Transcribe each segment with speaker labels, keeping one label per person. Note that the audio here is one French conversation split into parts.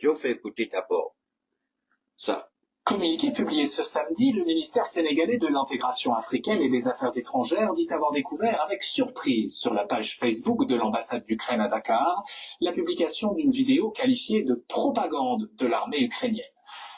Speaker 1: Je vous fais écouter d'abord ça.
Speaker 2: Communiqué publié ce samedi, le ministère sénégalais de l'intégration africaine et des affaires étrangères dit avoir découvert avec surprise sur la page Facebook de l'ambassade d'Ukraine à Dakar la publication d'une vidéo qualifiée de propagande de l'armée ukrainienne.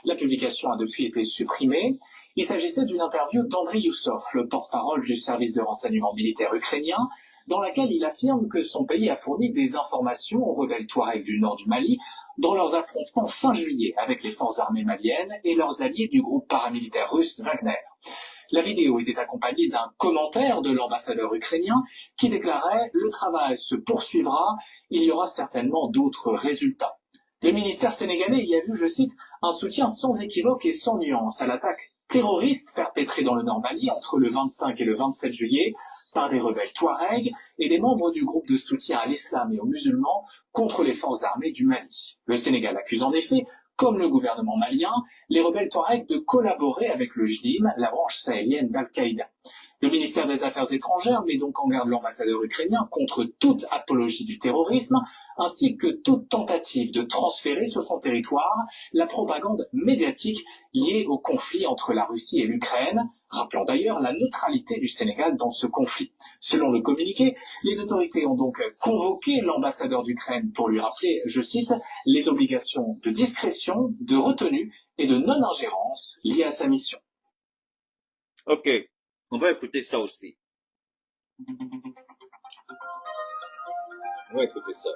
Speaker 2: La publication a depuis été supprimée. Il s'agissait d'une interview d'Andriy Youssov, le porte-parole du service de renseignement militaire ukrainien, dans laquelle il affirme que son pays a fourni des informations aux rebelles Touaregs du nord du Mali dans leurs affrontements fin juillet avec les forces armées maliennes et leurs alliés du groupe paramilitaire russe Wagner. La vidéo était accompagnée d'un commentaire de l'ambassadeur ukrainien qui déclarait « Le travail se poursuivra, il y aura certainement d'autres résultats ». Le ministère sénégalais y a vu, je cite, un soutien sans équivoque et sans nuance à l'attaque terroriste perpétrée dans le Nord Mali entre le 25 et le 27 juillet par des rebelles Touaregs et des membres du groupe de soutien à l'islam et aux musulmans contre les forces armées du Mali. Le Sénégal accuse en effet, comme le gouvernement malien, les rebelles Touaregs de collaborer avec le JDIM, la branche sahélienne d'Al-Qaïda. Le ministère des Affaires étrangères met donc en garde l'ambassadeur ukrainien contre toute apologie du terrorisme, ainsi que toute tentative de transférer sur son territoire la propagande médiatique liée au conflit entre la Russie et l'Ukraine, rappelant d'ailleurs la neutralité du Sénégal dans ce conflit. Selon le communiqué, les autorités ont donc convoqué l'ambassadeur d'Ukraine pour lui rappeler, je cite, les obligations de discrétion, de retenue et de non-ingérence liées à sa mission.
Speaker 1: Ok, on va écouter ça aussi. On va écouter ça.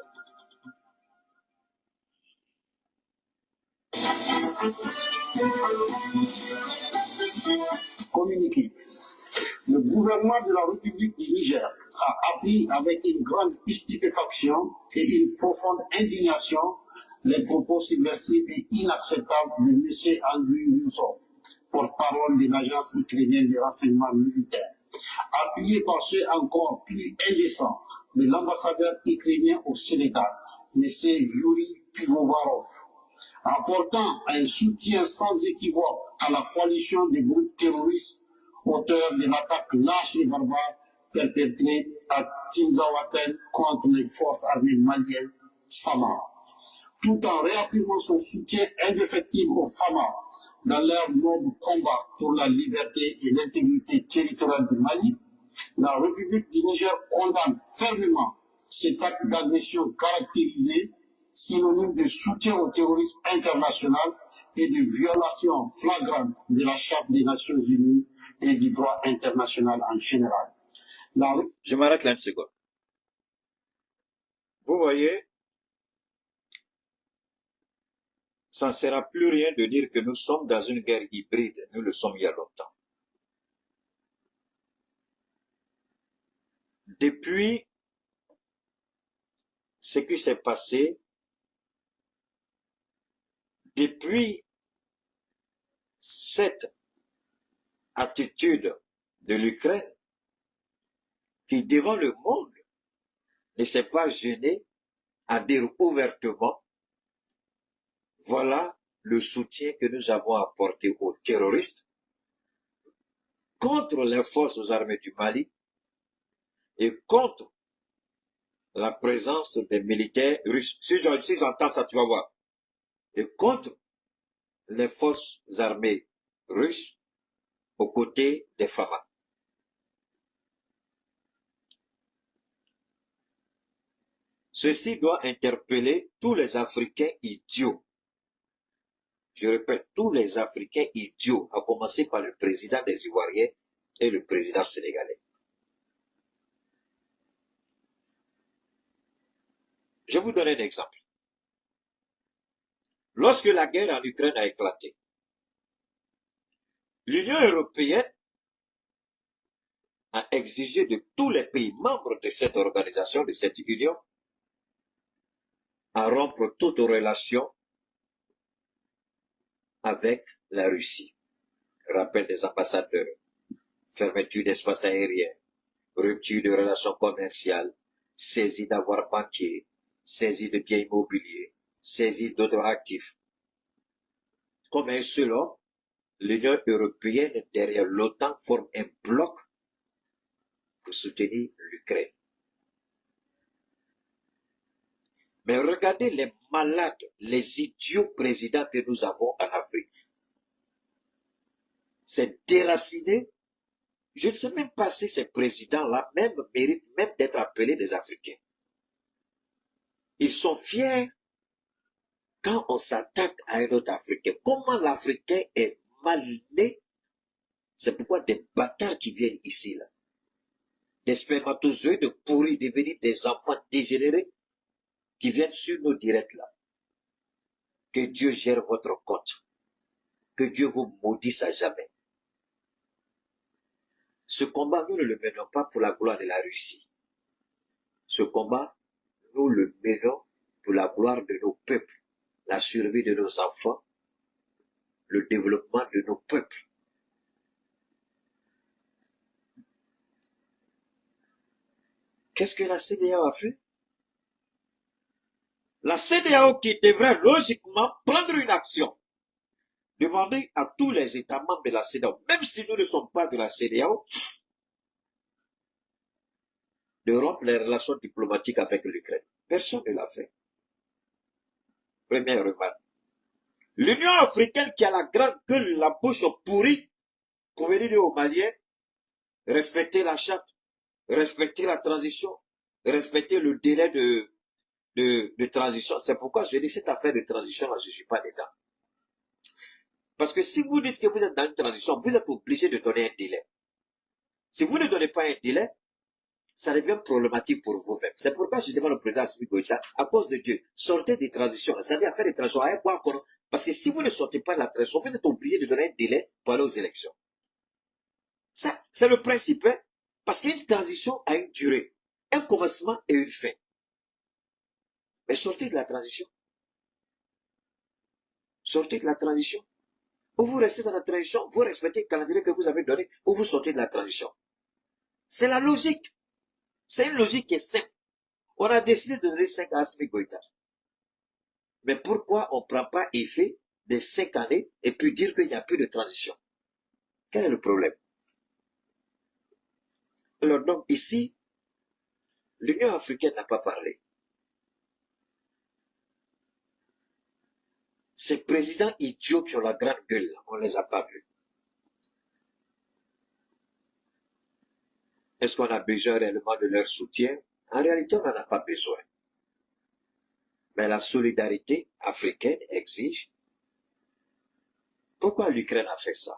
Speaker 3: Communiqué. Le gouvernement de la République du Niger a appris avec une grande stupéfaction et une profonde indignation les propos subversifs et inacceptables de M. Andriy Youssov, porte-parole de l'agence ukrainienne de renseignement militaire, appuyé par ceux encore plus indécents de l'ambassadeur ukrainien au Sénégal, M. Yuri Pivovarov, apportant un soutien sans équivoque à la coalition des groupes terroristes auteurs de l'attaque lâche et barbare perpétrée à Tinzaouaten contre les forces armées maliennes FAMA, tout en réaffirmant son soutien indéfectible aux FAMA dans leur noble combat pour la liberté et l'intégrité territoriale du Mali. La République du Niger condamne fermement cet acte d'agression caractérisé, synonyme de soutien au terrorisme international et de violation flagrante de la Charte des Nations Unies et du droit international en général.
Speaker 1: Je m'arrête là une seconde. Vous voyez, ça ne sert à plus rien de dire que nous sommes dans une guerre hybride. Nous le sommes il y a longtemps. Depuis ce qui s'est passé, depuis cette attitude de l'Ukraine, qui devant le monde ne s'est pas gêné à dire ouvertement, voilà le soutien que nous avons apporté aux terroristes contre les forces armées du Mali et contre la présence des militaires russes. Si j'entends ça, tu vas voir. Et contre les forces armées russes aux côtés des FAMA. Ceci doit interpeller tous les Africains idiots. Je répète, tous les Africains idiots, à commencer par le président des Ivoiriens et le président sénégalais. Je vous donne un exemple. Lorsque la guerre en Ukraine a éclaté, l'Union européenne a exigé de tous les pays membres de cette organisation, de cette union, à rompre toute relation avec la Russie. Rappel des ambassadeurs, fermeture d'espace aérien, rupture de relations commerciales, saisie d'avoirs banquiers, saisie de biens immobiliers, saisie d'autres actifs. Comme un seul homme, l'Union européenne derrière l'OTAN forme un bloc pour soutenir l'Ukraine. Mais regardez les malades, les idiots présidents que nous avons en Afrique. C'est déraciné. Je ne sais même pas si ces présidents-là même méritent même d'être appelés des Africains. Ils sont fiers quand on s'attaque à un autre Africain. Comment l'Africain est mal né? C'est pourquoi des bâtards qui viennent ici, là, des spermatozoïdes pourris devenir des enfants dégénérés qui viennent sur nos directs là. Que Dieu gère votre compte. Que Dieu vous maudisse à jamais. Ce combat, nous ne le menons pas pour la gloire de la Russie. Ce combat, nous le menons pour la gloire de nos peuples, la survie de nos enfants, le développement de nos peuples. Qu'est-ce que la CEDEAO a fait? La CEDEAO qui devrait logiquement prendre une action, demander à tous les États membres de la CEDEAO, même si nous ne sommes pas de la CEDEAO, de rompre les relations diplomatiques avec l'Ukraine. Personne ne l'a fait. Première remarque. L'Union africaine qui a la grande gueule, la bouche pourrie, pour venir dire aux Maliens, respecter la charte, respecter la transition, respecter le délai de transition. C'est pourquoi je dis cette affaire de transition, là, je ne suis pas dedans. Parce que si vous dites que vous êtes dans une transition, vous êtes obligé de donner un délai. Si vous ne donnez pas un délai, ça devient problématique pour vous-même. C'est pourquoi je demande au président Assimi Goïta, à cause de Dieu, sortez des transitions. Ça veut dire faire des transitions. Parce que si vous ne sortez pas de la transition, vous êtes obligé de donner un délai pour aller aux élections. Ça, c'est le principe, hein? Parce qu'une transition a une durée, un commencement et une fin. Mais sortez de la transition. Sortez de la transition. Ou vous restez dans la transition, vous respectez le calendrier que vous avez donné, ou vous sortez de la transition. C'est la logique. C'est une logique qui est simple. On a décidé de donner 5 à Assimi Goïta. Mais pourquoi on ne prend pas effet des 5 années et puis dire qu'il n'y a plus de transition? Quel est le problème? Alors donc ici, l'Union africaine n'a pas parlé. Ces présidents idiots qui ont la grande gueule, on ne les a pas vus. Est-ce qu'on a besoin réellement de leur soutien? En réalité, on n'en a pas besoin. Mais la solidarité africaine exige. Pourquoi l'Ukraine a fait ça?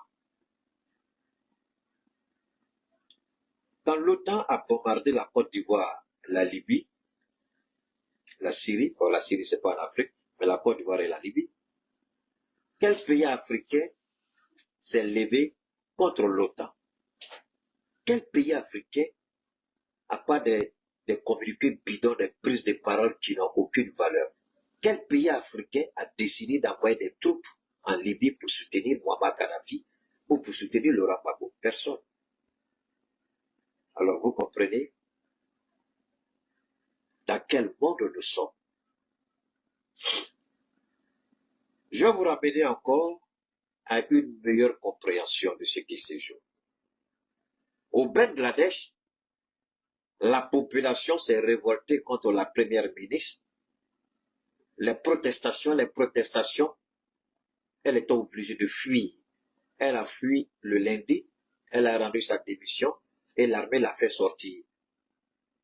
Speaker 1: Quand l'OTAN a bombardé la Côte d'Ivoire, la Libye, la Syrie, bon, la Syrie c'est pas en Afrique, mais la Côte d'Ivoire et la Libye, quel pays africain s'est levé contre l'OTAN? Quel pays africain n'a pas des communiqués bidons, des prises de parole qui n'ont aucune valeur? Quel pays africain a décidé d'envoyer des troupes en Libye pour soutenir Muammar Kadhafi ou pour soutenir Laurent Gbagbo? Personne. Alors vous comprenez dans quel monde nous sommes. Je vais vous ramener encore à une meilleure compréhension de ce qui se joue. Au Bangladesh, la population s'est révoltée contre la première ministre. Les protestations, elle était obligée de fuir. Elle a fui le lundi, elle a rendu sa démission et l'armée l'a fait sortir.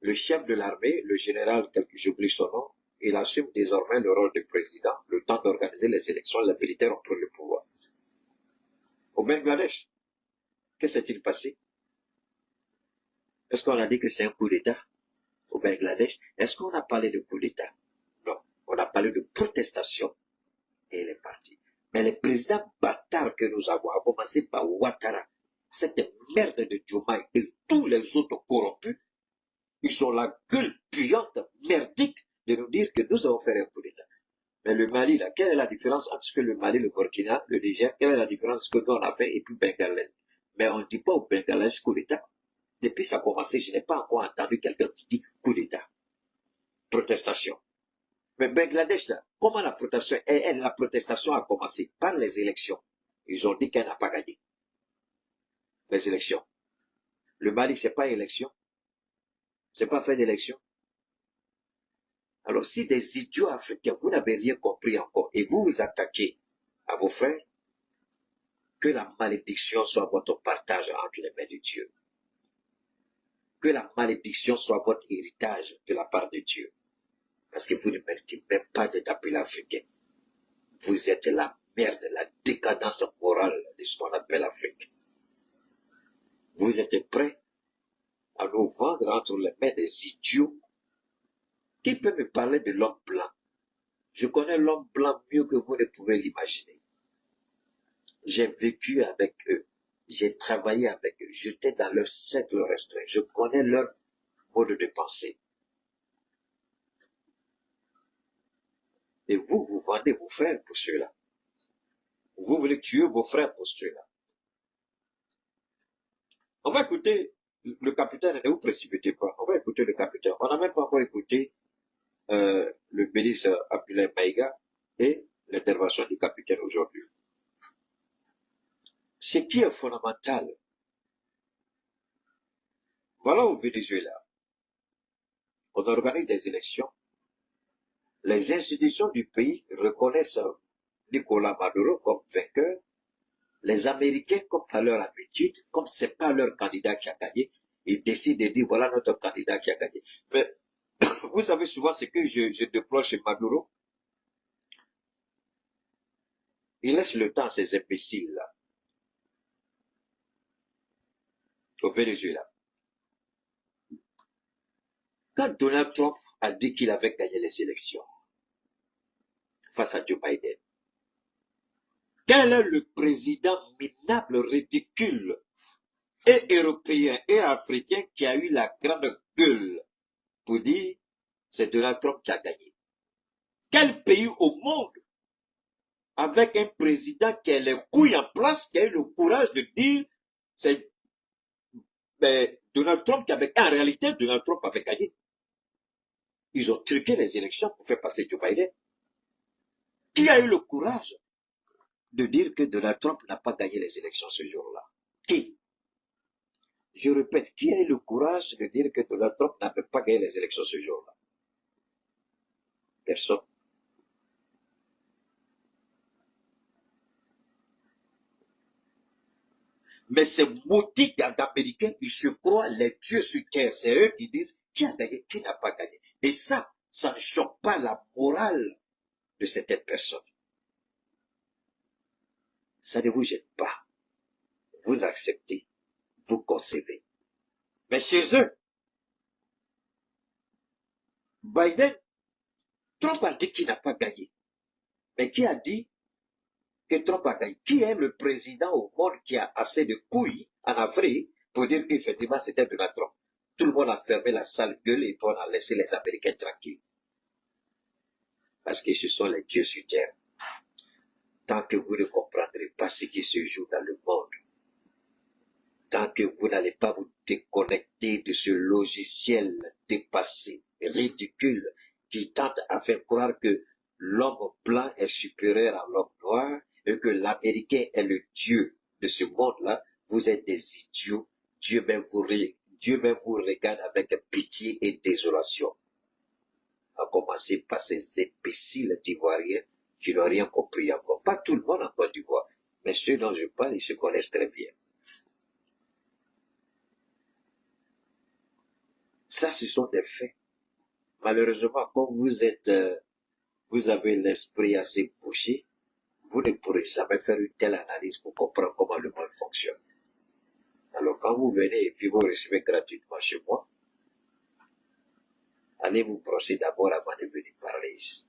Speaker 1: Le chef de l'armée, le général, j'oublie son nom, il assume désormais le rôle de président, le temps d'organiser les élections, les militaires ont pris le pouvoir. Au Bangladesh, que s'est-il passé? Est-ce qu'on a dit que c'est un coup d'État au Bangladesh? Est-ce qu'on a parlé de coup d'État? Non, on a parlé de protestation et elle est partie. Mais les présidents bâtards que nous avons, à commencer par Ouattara, cette merde de Diomaye et tous les autres corrompus, ils ont la gueule puante, merdique, de nous dire que nous avons fait un coup d'État. Mais le Mali, là, quelle est la différence entre ce que le Mali, le Burkina, le Niger, quelle est la différence entre ce que nous on a fait et puis Bangladesh? Mais on ne dit pas au Bangladesh coup d'État. Depuis ça a commencé, je n'ai pas encore entendu quelqu'un qui dit coup d'État. Protestation. Mais Bangladesh, là, comment la protestation a commencé? Par les élections. Ils ont dit qu'elle n'a pas gagné. Les élections. Le Mali, c'est pas élection. C'est pas fait d'élection. Alors si des idiots africains, vous n'avez rien compris encore, et vous vous attaquez à vos frères, que la malédiction soit votre partage entre les mains de Dieu. Que la malédiction soit votre héritage de la part de Dieu. Parce que vous ne méritez même pas d'être appelé africain. Vous êtes la merde, la décadence morale de ce qu'on appelle l'Afrique. Vous êtes prêts à nous vendre entre les mains des idiots. Qui peut me parler de l'homme blanc? Je connais l'homme blanc mieux que vous ne pouvez l'imaginer. J'ai vécu avec eux. J'ai travaillé avec eux. J'étais dans leur cercle restreint. Je connais leur mode de pensée. Et vous, vous vendez vos frères pour ceux-là. Vous voulez tuer vos frères pour ceux-là. On va écouter le capitaine, ne vous précipitez pas. On va écouter le capitaine. On n'a même pas encore écouté le ministre Abdoulaye Maïga et l'intervention du capitaine aujourd'hui. Ce qui est fondamental, voilà au Venezuela, on organise des élections. Les institutions du pays reconnaissent Nicolas Maduro comme vainqueur. Les Américains, comme à leur habitude, comme c'est pas leur candidat qui a gagné, ils décident de dire voilà notre candidat qui a gagné. Mais vous savez souvent ce que je déplore chez Maduro. Il laisse le temps à ces imbéciles-là. Au Venezuela. Quand Donald Trump a dit qu'il avait gagné les élections face à Joe Biden, quel est le président minable, ridicule, et européen et africain qui a eu la grande gueule pour dire c'est Donald Trump qui a gagné? Quel pays au monde avec un président qui a les couilles en place, qui a eu le courage de dire c'est Donald Trump qui avait... En réalité, Donald Trump avait gagné. Ils ont truqué les élections pour faire passer Joe Biden. Qui a eu le courage de dire que Donald Trump n'a pas gagné les élections ce jour-là? Qui? Je répète, qui a eu le courage de dire que Donald Trump n'avait pas gagné les élections ce jour-là? Personne. Mais ces maudits d'Américains, ils se croient les dieux sur terre. C'est eux qui disent qui a gagné, qui n'a pas gagné. Et ça ne choque pas la morale de certaines personnes. Ça ne vous jette pas. Vous acceptez, vous concevez. Mais chez eux, Biden, Trump a dit qu'il n'a pas gagné. Mais qui a dit que Trump a gagné? Qui est le président au monde qui a assez de couilles en Afrique pour dire qu'effectivement c'était Donald Trump? Tout le monde a fermé la sale gueule et on a laissé les Américains tranquilles. Parce que ce sont les dieux sur terre. Tant que vous ne comprendrez pas ce qui se joue dans le monde, tant que vous n'allez pas vous déconnecter de ce logiciel dépassé, ridicule, qui tente à faire croire que l'homme blanc est supérieur à l'homme noir et que l'Américain est le Dieu de ce monde-là, vous êtes des idiots. Dieu même vous regarde avec pitié et désolation. À commencer par ces imbéciles d'Ivoiriens qui n'ont rien compris encore. Pas tout le monde en Côte d'Ivoire, mais ceux dont je parle, ils se connaissent très bien. Ça, ce sont des faits. Malheureusement, comme vous avez l'esprit assez bouché, vous ne pourrez jamais faire une telle analyse pour comprendre comment le monde fonctionne. Alors, quand vous venez et puis vous recevez gratuitement chez moi, allez vous brosser d'abord avant de venir parler ici.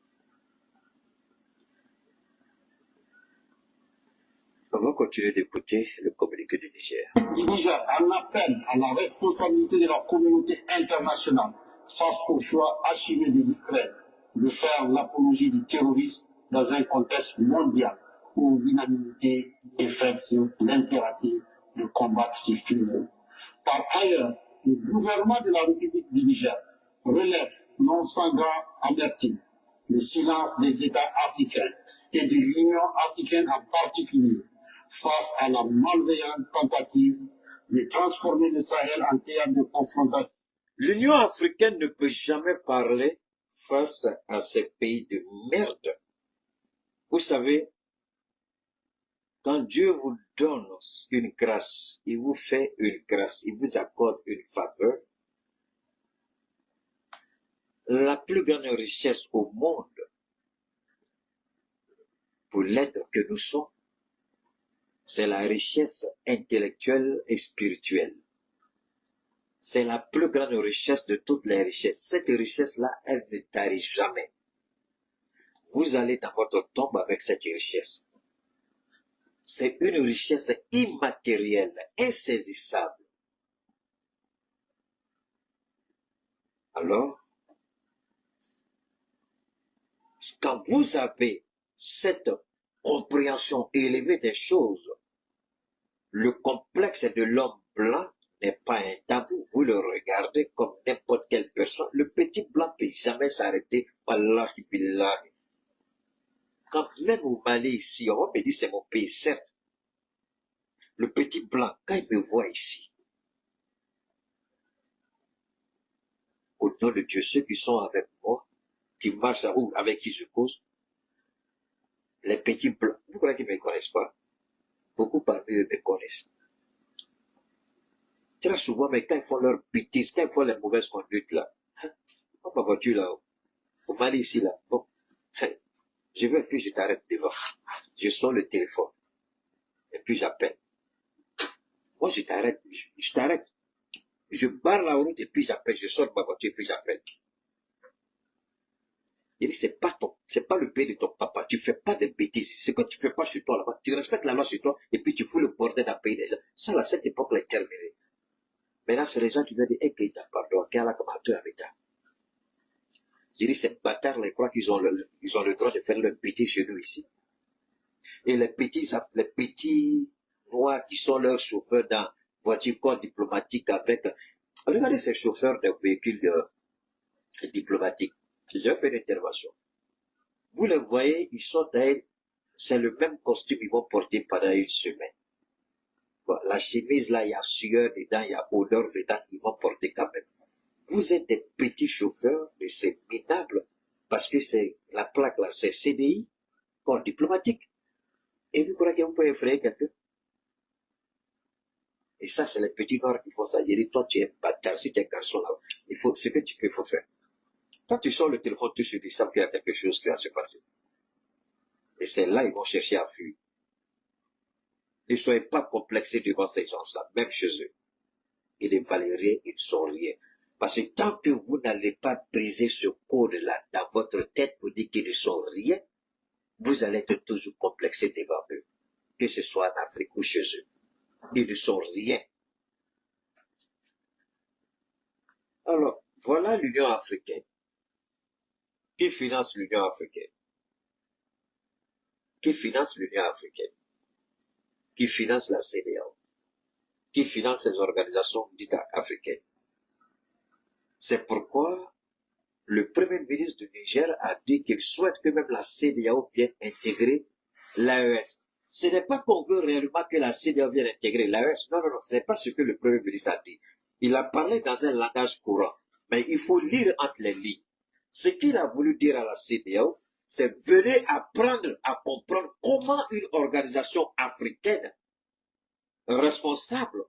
Speaker 1: On va continuer d'écouter le communiqué du Niger.
Speaker 3: Du Niger en appel à la responsabilité de la communauté internationale face au choix assumé de l'Ukraine de faire l'apologie du terrorisme dans un contexte mondial où l'unanimité est faite sur l'impératif de combattre ce fléau. Par ailleurs, le gouvernement de la République du Niger relève non sans grand amertume le silence des États africains et de l'Union africaine en particulier face à la malveillante tentative de transformer le Sahel en théâtre de confrontation.
Speaker 1: L'Union africaine ne peut jamais parler face à ces pays de merde. Vous savez, quand Dieu vous donne une grâce, il vous fait une grâce, il vous accorde une faveur, la plus grande richesse au monde pour l'être que nous sommes, c'est la richesse intellectuelle et spirituelle. C'est la plus grande richesse de toutes les richesses. Cette richesse-là, elle ne tarit jamais. Vous allez dans votre tombe avec cette richesse. C'est une richesse immatérielle, insaisissable. Alors, quand vous avez cette compréhension élevée des choses, le complexe de l'homme blanc n'est pas un tabou. Vous le regardez comme n'importe quelle personne. Le petit blanc ne peut jamais s'arrêter. Wallahi billahi. Quand même au Mali ici, on me dit c'est mon pays, certes. Le petit blanc, quand il me voit ici, au nom de Dieu, ceux qui sont avec moi, qui marchent ou avec qui je cause, les petits blancs, vous croyez qu'ils ne me connaissent pas? Beaucoup parmi eux me connaissent. Très souvent, mais quand ils font leur bêtises, quand ils font les mauvaises conduites là, on ma voiture là, au Mali ici là, bon, je vais puis je t'arrête devant. Je sors le téléphone. Et puis j'appelle. Moi je t'arrête, je t'arrête. Je barre la route et puis j'appelle. Je sors de ma voiture et puis j'appelle. Il dit, c'est pas le pays de ton papa. Tu fais pas de bêtises. C'est que tu fais pas sur toi là-bas. Tu respectes la loi sur toi et puis tu fous le bordel d'un pays des gens. Ça, là, cette époque-là est terminée. Maintenant, c'est les gens qui veulent dire, eh, Keita, pardon, Kala comme un à l'État. J'ai dit, ces bâtards, ils croient qu'ils ont le droit de faire leur bêtises chez nous ici. Et les petits noirs qui sont leurs chauffeurs dans voiture corps diplomatique avec, regardez ces chauffeurs de véhicules diplomatiques. J'ai fait une intervention. Vous les voyez, ils sont d'ailleurs, c'est le même costume qu'ils vont porter pendant une semaine. Bon, la chemise là, il y a sueur dedans, il y a odeur dedans, ils vont porter quand même. Vous êtes des petits chauffeurs, mais c'est minable, parce que c'est, la plaque là, c'est CDI, corps diplomatique. Et vous croyez que vous pouvez effrayer quelqu'un? Et ça, c'est les petits noirs qui font ça. J'ai dit, toi, tu es bâtard, si tu es garçon là, il faut, ce que tu peux, il faut faire. Quand tu sors le téléphone, tout de suite, ils savent qu'il y a quelque chose qui va se passer. Et c'est là, ils vont chercher à fuir. Ne soyez pas complexés devant ces gens-là, même chez eux. Ils ne valent rien, ils ne sont rien. Parce que tant que vous n'allez pas briser ce code-là dans votre tête pour dire qu'ils ne sont rien, vous allez être toujours complexés devant eux. Que ce soit en Afrique ou chez eux. Ils ne sont rien. Alors, voilà l'Union africaine. Qui finance l'Union africaine? Qui finance l'Union africaine? Qui finance la CEDEAO? Qui finance ces organisations dites africaines? C'est pourquoi le Premier ministre du Niger a dit qu'il souhaite que même la CEDEAO vienne intégrer l'AES. Ce n'est pas qu'on veut réellement que la CEDEAO vienne intégrer l'AES. Non, non, non, ce n'est pas ce que le Premier ministre a dit. Il a parlé dans un langage courant. Mais il faut lire entre les lignes. Ce qu'il a voulu dire à la CEDEAO, c'est venez apprendre à comprendre comment une organisation africaine responsable,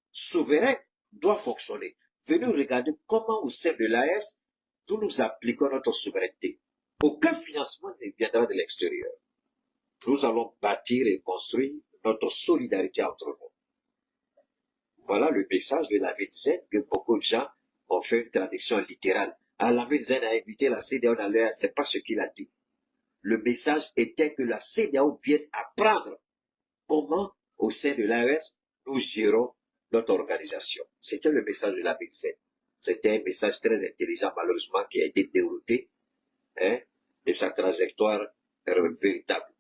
Speaker 1: souveraine, doit fonctionner. Venez regarder comment au sein de l'AES, nous appliquons notre souveraineté. Aucun financement ne viendra de l'extérieur. Nous allons bâtir et construire notre solidarité entre nous. Voilà le message de Lamine Zen que beaucoup de gens ont fait une traduction littérale. Lamine Zen a invité la CEDEAO dans l'AES, c'est pas ce qu'il a dit. Le message était que la CEDEAO vienne apprendre comment, au sein de l'AES, nous gérons notre organisation. C'était le message de Lamine Zen. C'était un message très intelligent, malheureusement, qui a été dérouté de sa trajectoire véritable.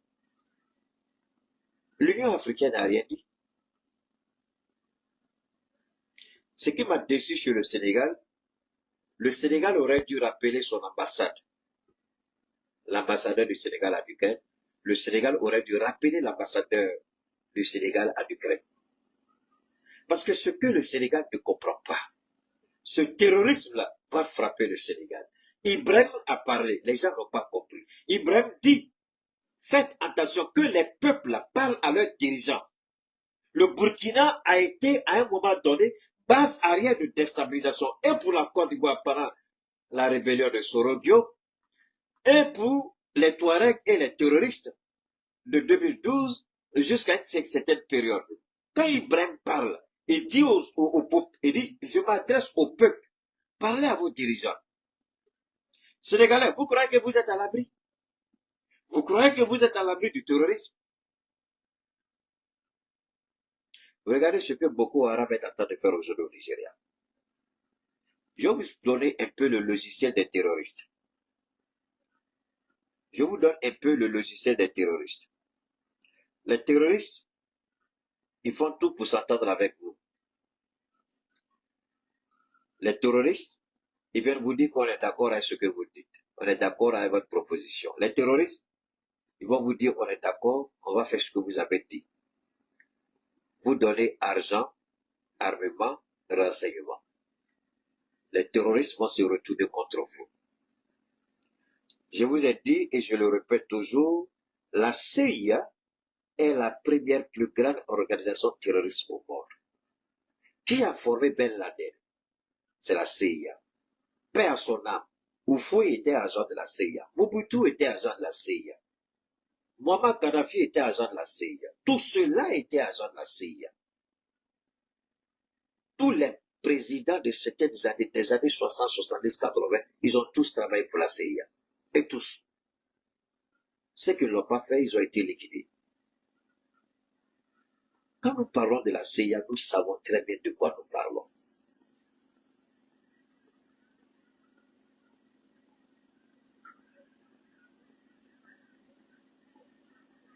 Speaker 1: L'Union africaine n'a rien dit. Ce qui m'a déçu sur le Sénégal aurait dû rappeler son ambassade. L'ambassadeur du Sénégal à l'Ukraine. Le Sénégal aurait dû rappeler l'ambassadeur du Sénégal à l'Ukraine. Parce que ce que le Sénégal ne comprend pas, ce terrorisme-là va frapper le Sénégal. Ibrahim a parlé, les gens n'ont pas compris. Ibrahim dit, faites attention que les peuples parlent à leurs dirigeants. Le Burkina a été à un moment donné base arrière de déstabilisation et pour la Côte d'Ivoire pendant la rébellion de Sorogio et pour les Touaregs et les terroristes de 2012 jusqu'à une certaine période. Quand Ibrahim parle, il dit au peuple, il dit, je m'adresse au peuple, parlez à vos dirigeants. Sénégalais, vous croyez que vous êtes à l'abri? Vous croyez que vous êtes à l'abri du terrorisme? Regardez ce que Boko Haram est en train de faire aujourd'hui au Nigeria. Je vais vous donner un peu le logiciel des terroristes. Je vous donne un peu le logiciel des terroristes. Les terroristes, ils font tout pour s'entendre avec vous. Les terroristes, ils viennent vous dire qu'on est d'accord avec ce que vous dites. On est d'accord avec votre proposition. Les terroristes, ils vont vous dire on est d'accord, on va faire ce que vous avez dit. Vous donnez argent, armement, renseignement. Les terroristes vont se retourner contre vous. Je vous ai dit, et je le répète toujours, la CIA est la première plus grande organisation terroriste au monde. Qui a formé Ben Laden? C'est la CIA. Paix à son âme. Houphouët était agent de la CIA. Mobutu était agent de la CIA. Muammar Kadhafi était agent de la CIA. Tout cela était agent de la CIA. Tous les présidents de certaines années, des années 60, 70, 80, ils ont tous travaillé pour la CIA. Et tous. Ceux qui ne l'ont pas fait, ils ont été liquidés. Quand nous parlons de la CIA, nous savons très bien de quoi nous parlons.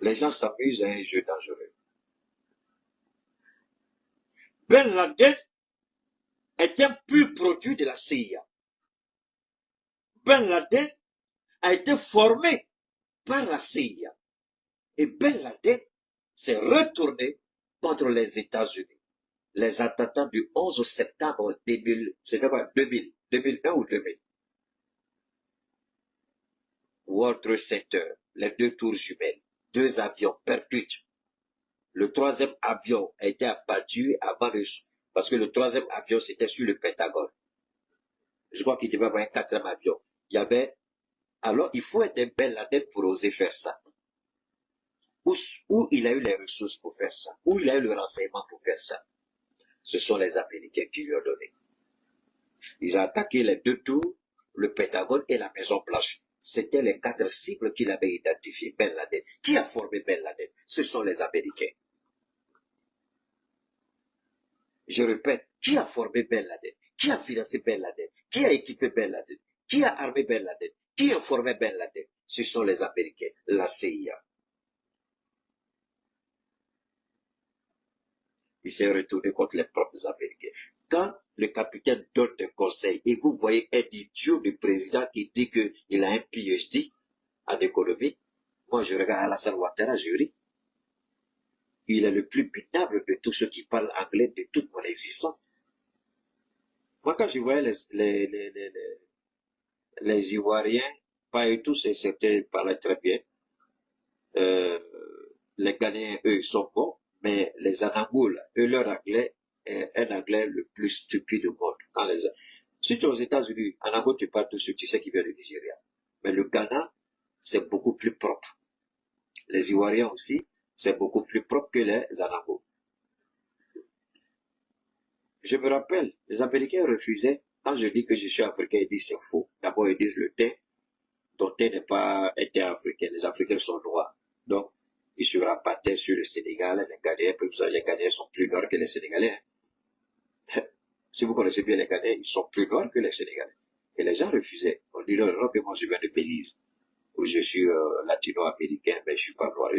Speaker 1: Les gens s'amusent à un jeu dangereux. Ben Laden est un pur produit de la CIA. Ben Laden a été formé par la CIA. Et Ben Laden s'est retourné contre les États-Unis. Les attentats du 11 septembre 2000, c'était quoi, 2001 ou 2000? World Trade Center, les deux tours jumelles, 2 avions percutent. Le 3e avion a été abattu avant parce que le 3e avion c'était sur le Pentagone. Je crois qu'il devait y avoir un 4e avion. Il y avait, alors il faut être un Ben Laden pour oser faire ça. Où il a eu les ressources pour faire ça? Où il a eu le renseignement pour faire ça? Ce sont les Américains qui lui ont donné. Ils ont attaqué les 2 tours, le Pentagone et la Maison Blanche. C'était les 4 cibles qu'il avait identifiées. Ben Laden. Qui a formé Ben Laden? Ce sont les Américains. Je répète, qui a formé Ben Laden? Qui a financé Ben Laden? Qui a équipé Ben Laden? Qui a armé Ben Laden? Qui a formé Ben Laden? Ce sont les Américains, la CIA. Il s'est retourné contre les propres Américains. Quand le capitaine donne des conseils et vous voyez un idiot du président qui dit qu'il a un PhD en économie, moi je regarde Alassane Ouattara, je ris. Il est le plus minable de tous ceux qui parlent anglais de toute mon existence. Moi quand je voyais les Ivoiriens, pas et tous, et certains parlaient très bien, les Ghanéens, eux, ils sont bons, mais les Anangouls, eux, leur anglais est un anglais le plus stupide au monde. Si tu es aux États-Unis, Anangoul, tu parles tout de suite, tu sais qu'il vient du Nigeria. Mais le Ghana, c'est beaucoup plus propre. Les Ivoiriens aussi, c'est beaucoup plus propre que les Anangouls. Je me rappelle, les Américains refusaient, quand je dis que je suis africain, ils disent c'est faux. D'abord, ils disent le teint, ton teint n'est pas un teint africain, les Africains sont noirs. Donc, ils se rabattaient sur le Sénégal, les Ghanéens, comme ça, les Ghanéens sont plus noirs que les Sénégalais. Si vous connaissez bien les Ghanéens, ils sont plus noirs que les Sénégalais. Et les gens refusaient. On dit non, que moi je viens de Belize, où je suis latino-américain, mais je suis pas noir.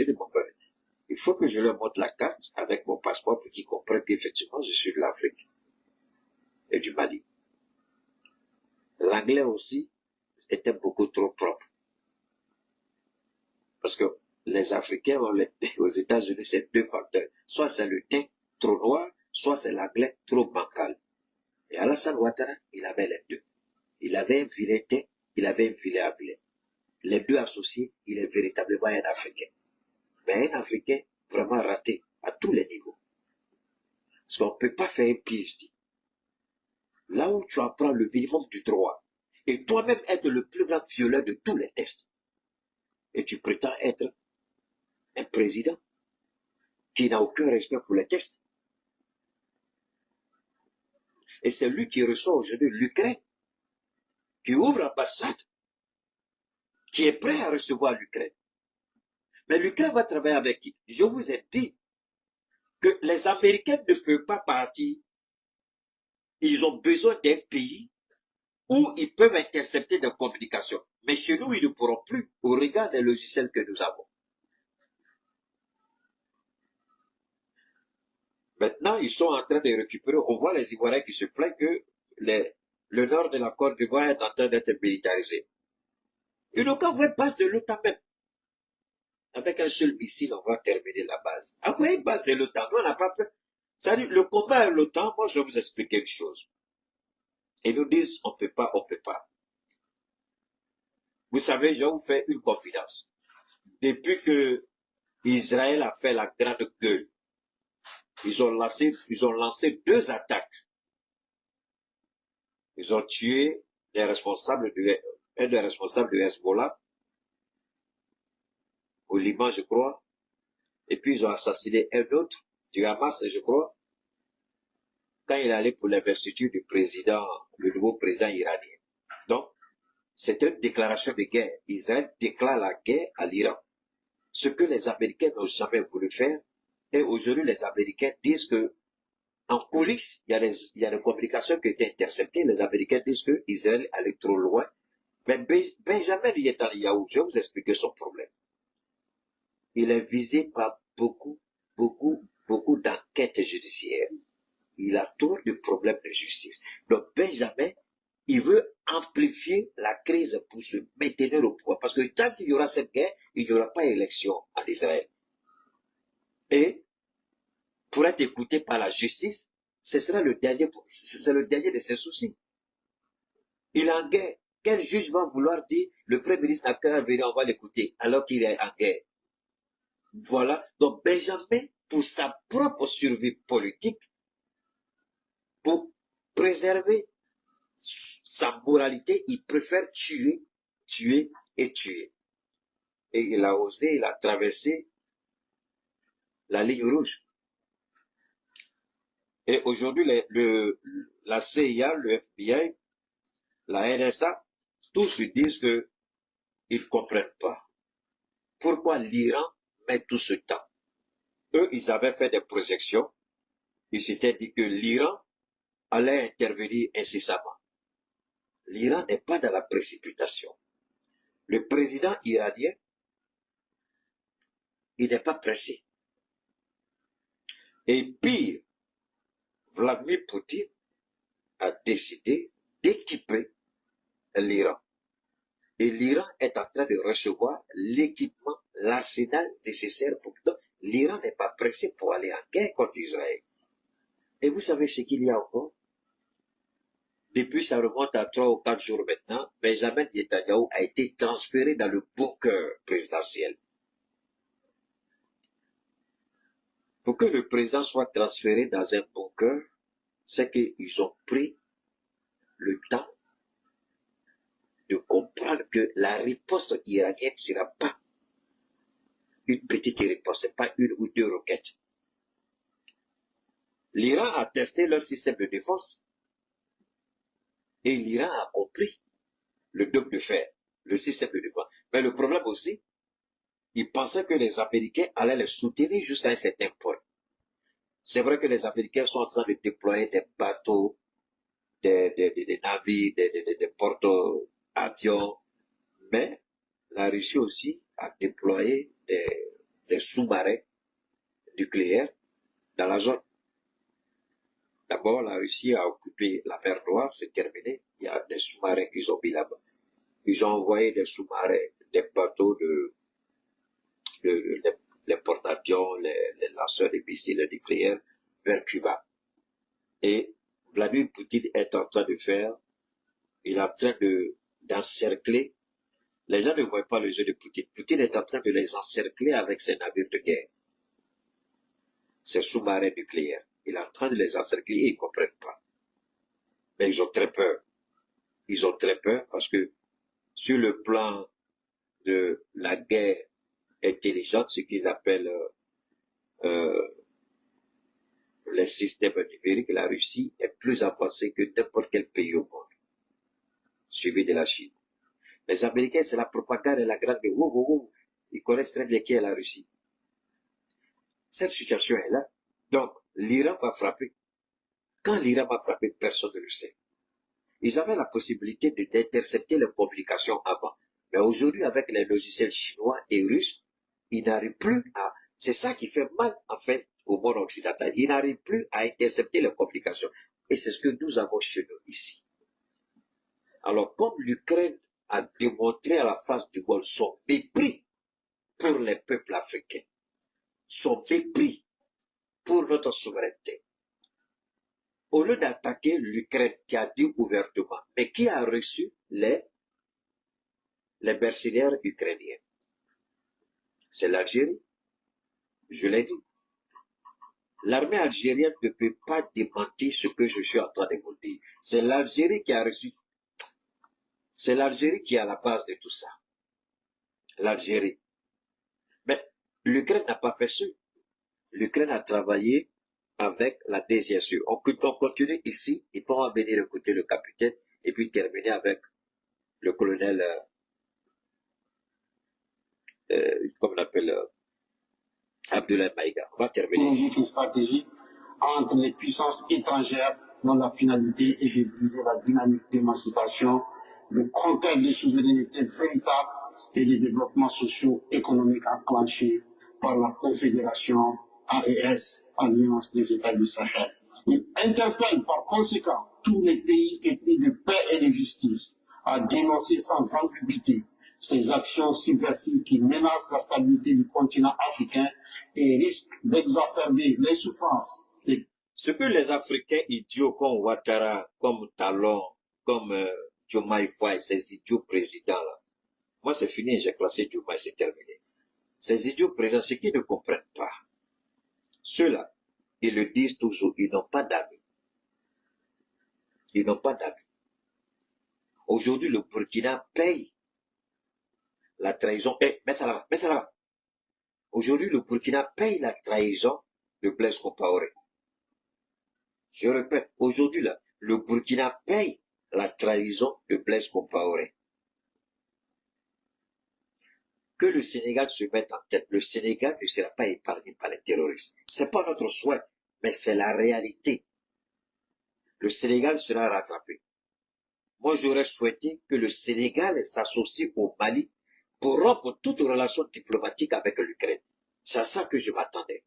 Speaker 1: Il faut que je leur montre la carte avec mon passeport pour qu'ils comprennent qu'effectivement je suis de l'Afrique et du Mali. L'anglais aussi était beaucoup trop propre. Parce que les Africains, aux États-Unis, c'est 2 facteurs. Soit c'est le teint trop noir, soit c'est l'anglais trop bancal. Et Alassane Ouattara, il avait les 2. Il avait un vilain teint il avait un filet anglais. Les deux associés, il est véritablement un Africain. Mais un Africain vraiment raté à tous les niveaux. Parce qu'on ne peut pas faire un PhD. Là où tu apprends le minimum du droit, et toi-même être le plus grand violeur de tous les textes, et tu prétends être un président qui n'a aucun respect pour les textes. Et c'est lui qui reçoit aujourd'hui l'Ukraine, qui ouvre l'ambassade, qui est prêt à recevoir l'Ukraine. Mais l'Ukraine va travailler avec qui? Je vous ai dit que les Américains ne peuvent pas partir. Ils ont besoin d'un pays où ils peuvent intercepter des communications. Mais chez nous, ils ne pourront plus au regard des logiciels que nous avons. Maintenant, ils sont en train de récupérer. On voit les Ivoiriens qui se plaignent que le nord de la Côte d'Ivoire est en train d'être militarisé. Ils n'ont qu'à avoir une base de l'OTAN même. Avec un seul missile, on va terminer la base. Après une base de l'OTAN, nous, on n'a pas peur. C'est-à-dire, le combat à l'OTAN, moi, je vais vous expliquer une chose. Ils nous disent, on peut pas, on peut pas. Vous savez, je vais vous faire une confidence. Depuis que Israël a fait la grande gueule, ils ont lancé 2 attaques. Ils ont tué un des responsables de Hezbollah, au Liban, je crois. Et puis, ils ont assassiné un autre, du Hamas, je crois, quand il allait pour l'investiture du président, le nouveau président iranien. Donc, c'est une déclaration de guerre. Israël déclare la guerre à l'Iran. Ce que les Américains n'ont jamais voulu faire. Et aujourd'hui, les Américains disent que, en coulisses, il y a des communications qui étaient interceptées. Les Américains disent que Israël allait trop loin. Mais Benjamin Netanyahu, je vais vous expliquer son problème. Il est visé par beaucoup d'enquêtes judiciaires. Il a trop de problèmes de justice. Donc, Benjamin, il veut amplifier la crise pour se maintenir au pouvoir. Parce que tant qu'il y aura cette guerre, il n'y aura pas d'élection en Israël. Et, pour être écouté par la justice, ce sera le dernier de ses soucis. Il est en guerre. Quel juge va vouloir dire, le Premier ministre n'a qu'à venir, on va l'écouter, alors qu'il est en guerre? Voilà. Donc, Benjamin, pour sa propre survie politique, pour préserver sa moralité, il préfère tuer. Et il a osé, il a traversé la ligne rouge. Et aujourd'hui, la CIA, le FBI, la NSA, tous se disent que ils ne comprennent pas pourquoi l'Iran met tout ce temps. Eux, ils avaient fait des projections. Ils s'étaient dit que l'Iran allait intervenir incessamment. L'Iran n'est pas dans la précipitation. Le président iranien, il n'est pas pressé. Et pire, Vladimir Poutine a décidé d'équiper l'Iran. Et l'Iran est en train de recevoir l'équipement, l'arsenal nécessaire pour que l'Iran n'est pas pressé pour aller en guerre contre Israël. Et vous savez ce qu'il y a encore? Depuis, ça remonte à 3 ou 4 jours maintenant, Benjamin Netanyahu a été transféré dans le bunker présidentiel. Pour que le président soit transféré dans un bunker, c'est qu'ils ont pris le temps de comprendre que la riposte iranienne ne sera pas une petite riposte, ce n'est pas 1 ou 2 roquettes. L'Iran a testé leur système de défense et l'Iran a compris le dôme de fer, le système de défense. Mais le problème aussi, ils pensaient que les Américains allaient les soutenir jusqu'à un certain point. C'est vrai que les Américains sont en train de déployer des bateaux, des navires, des porte-avions, mais la Russie aussi a déployé des sous-marins nucléaires dans la zone. D'abord, la Russie a occupé la mer Noire, c'est terminé. Il y a des sous-marins qu'ils ont mis là-bas. Ils ont envoyé des sous-marins, des bateaux les porte-avions, les lanceurs de missiles nucléaires vers Cuba. Et Vladimir Poutine est en train de faire, il est en train de d'encercler. Les gens ne voient pas le jeu de Poutine. Poutine est en train de les encercler avec ses navires de guerre, ses sous-marins nucléaires. Il est en train de les encercler et ils ne comprennent pas. Mais ils ont très peur. Ils ont très peur parce que sur le plan de la guerre intelligente, ce qu'ils appellent les systèmes numériques, la Russie est plus avancée que n'importe quel pays au monde, suivi de la Chine. Les Américains, c'est la propagande et la grande... Ils connaissent très bien qui est la Russie. Cette situation est là. Donc, l'Iran va frapper. Quand l'Iran va frapper, personne ne le sait. Ils avaient la possibilité d'intercepter les communications avant. Mais aujourd'hui, avec les logiciels chinois et russes, ils n'arrivent plus à... C'est ça qui fait mal, en fait, au monde occidental. Ils n'arrivent plus à intercepter les communications. Et c'est ce que nous avons chez nous ici. Alors, comme l'Ukraine a démontré à la face du monde son mépris pour les peuples africains, son mépris pour notre souveraineté, au lieu d'attaquer l'Ukraine qui a dit ouvertement, mais qui a reçu les mercenaires ukrainiens, c'est l'Algérie. Je l'ai dit. L'armée algérienne ne peut pas démentir ce que je suis en train de vous dire. C'est l'Algérie qui a reçu. C'est l'Algérie qui est à la base de tout ça. L'Algérie. Mais l'Ukraine n'a pas fait ça. L'Ukraine a travaillé avec la DGSU. On continue ici, et puis on va venir écouter le capitaine, et puis terminer avec le colonel, comme on appelle, Abdoulaye Maïga. On va terminer ici.
Speaker 3: Une stratégie entre les puissances étrangères dont la finalité est de briser la dynamique d'émancipation, de conquête de souveraineté véritable et de développement socio-économique enclenché par la Confédération AES, Alliance des États du Sahel. Il interpelle par conséquent tous les pays épris de paix et de justice à dénoncer sans ambiguïté ces actions subversives qui menacent la stabilité du continent africain et risquent d'exacerber les souffrances.
Speaker 1: Ce que les Africains idiots comme Ouattara, comme Talon, comme Diomaye Faye, ces idiots présidents-là, moi c'est fini, j'ai classé Diomaye, c'est terminé. Ces idiots présidents, ceux qui ne comprennent pas, ceux-là, ils le disent toujours, ils n'ont pas d'amis. Ils n'ont pas d'amis. Aujourd'hui, le Burkina paye la trahison. Mets ça là-bas, mets ça là-bas. Aujourd'hui, le Burkina paye la trahison de Blaise Compaoré. Je répète, aujourd'hui, là, le Burkina paye la trahison de Blaise Compaoré. Que le Sénégal se mette en tête. Le Sénégal ne sera pas épargné par les terroristes. C'est pas notre souhait, mais c'est la réalité. Le Sénégal sera rattrapé. Moi, j'aurais souhaité que le Sénégal s'associe au Mali pour rompre toute relation diplomatique avec l'Ukraine. C'est à ça que je m'attendais.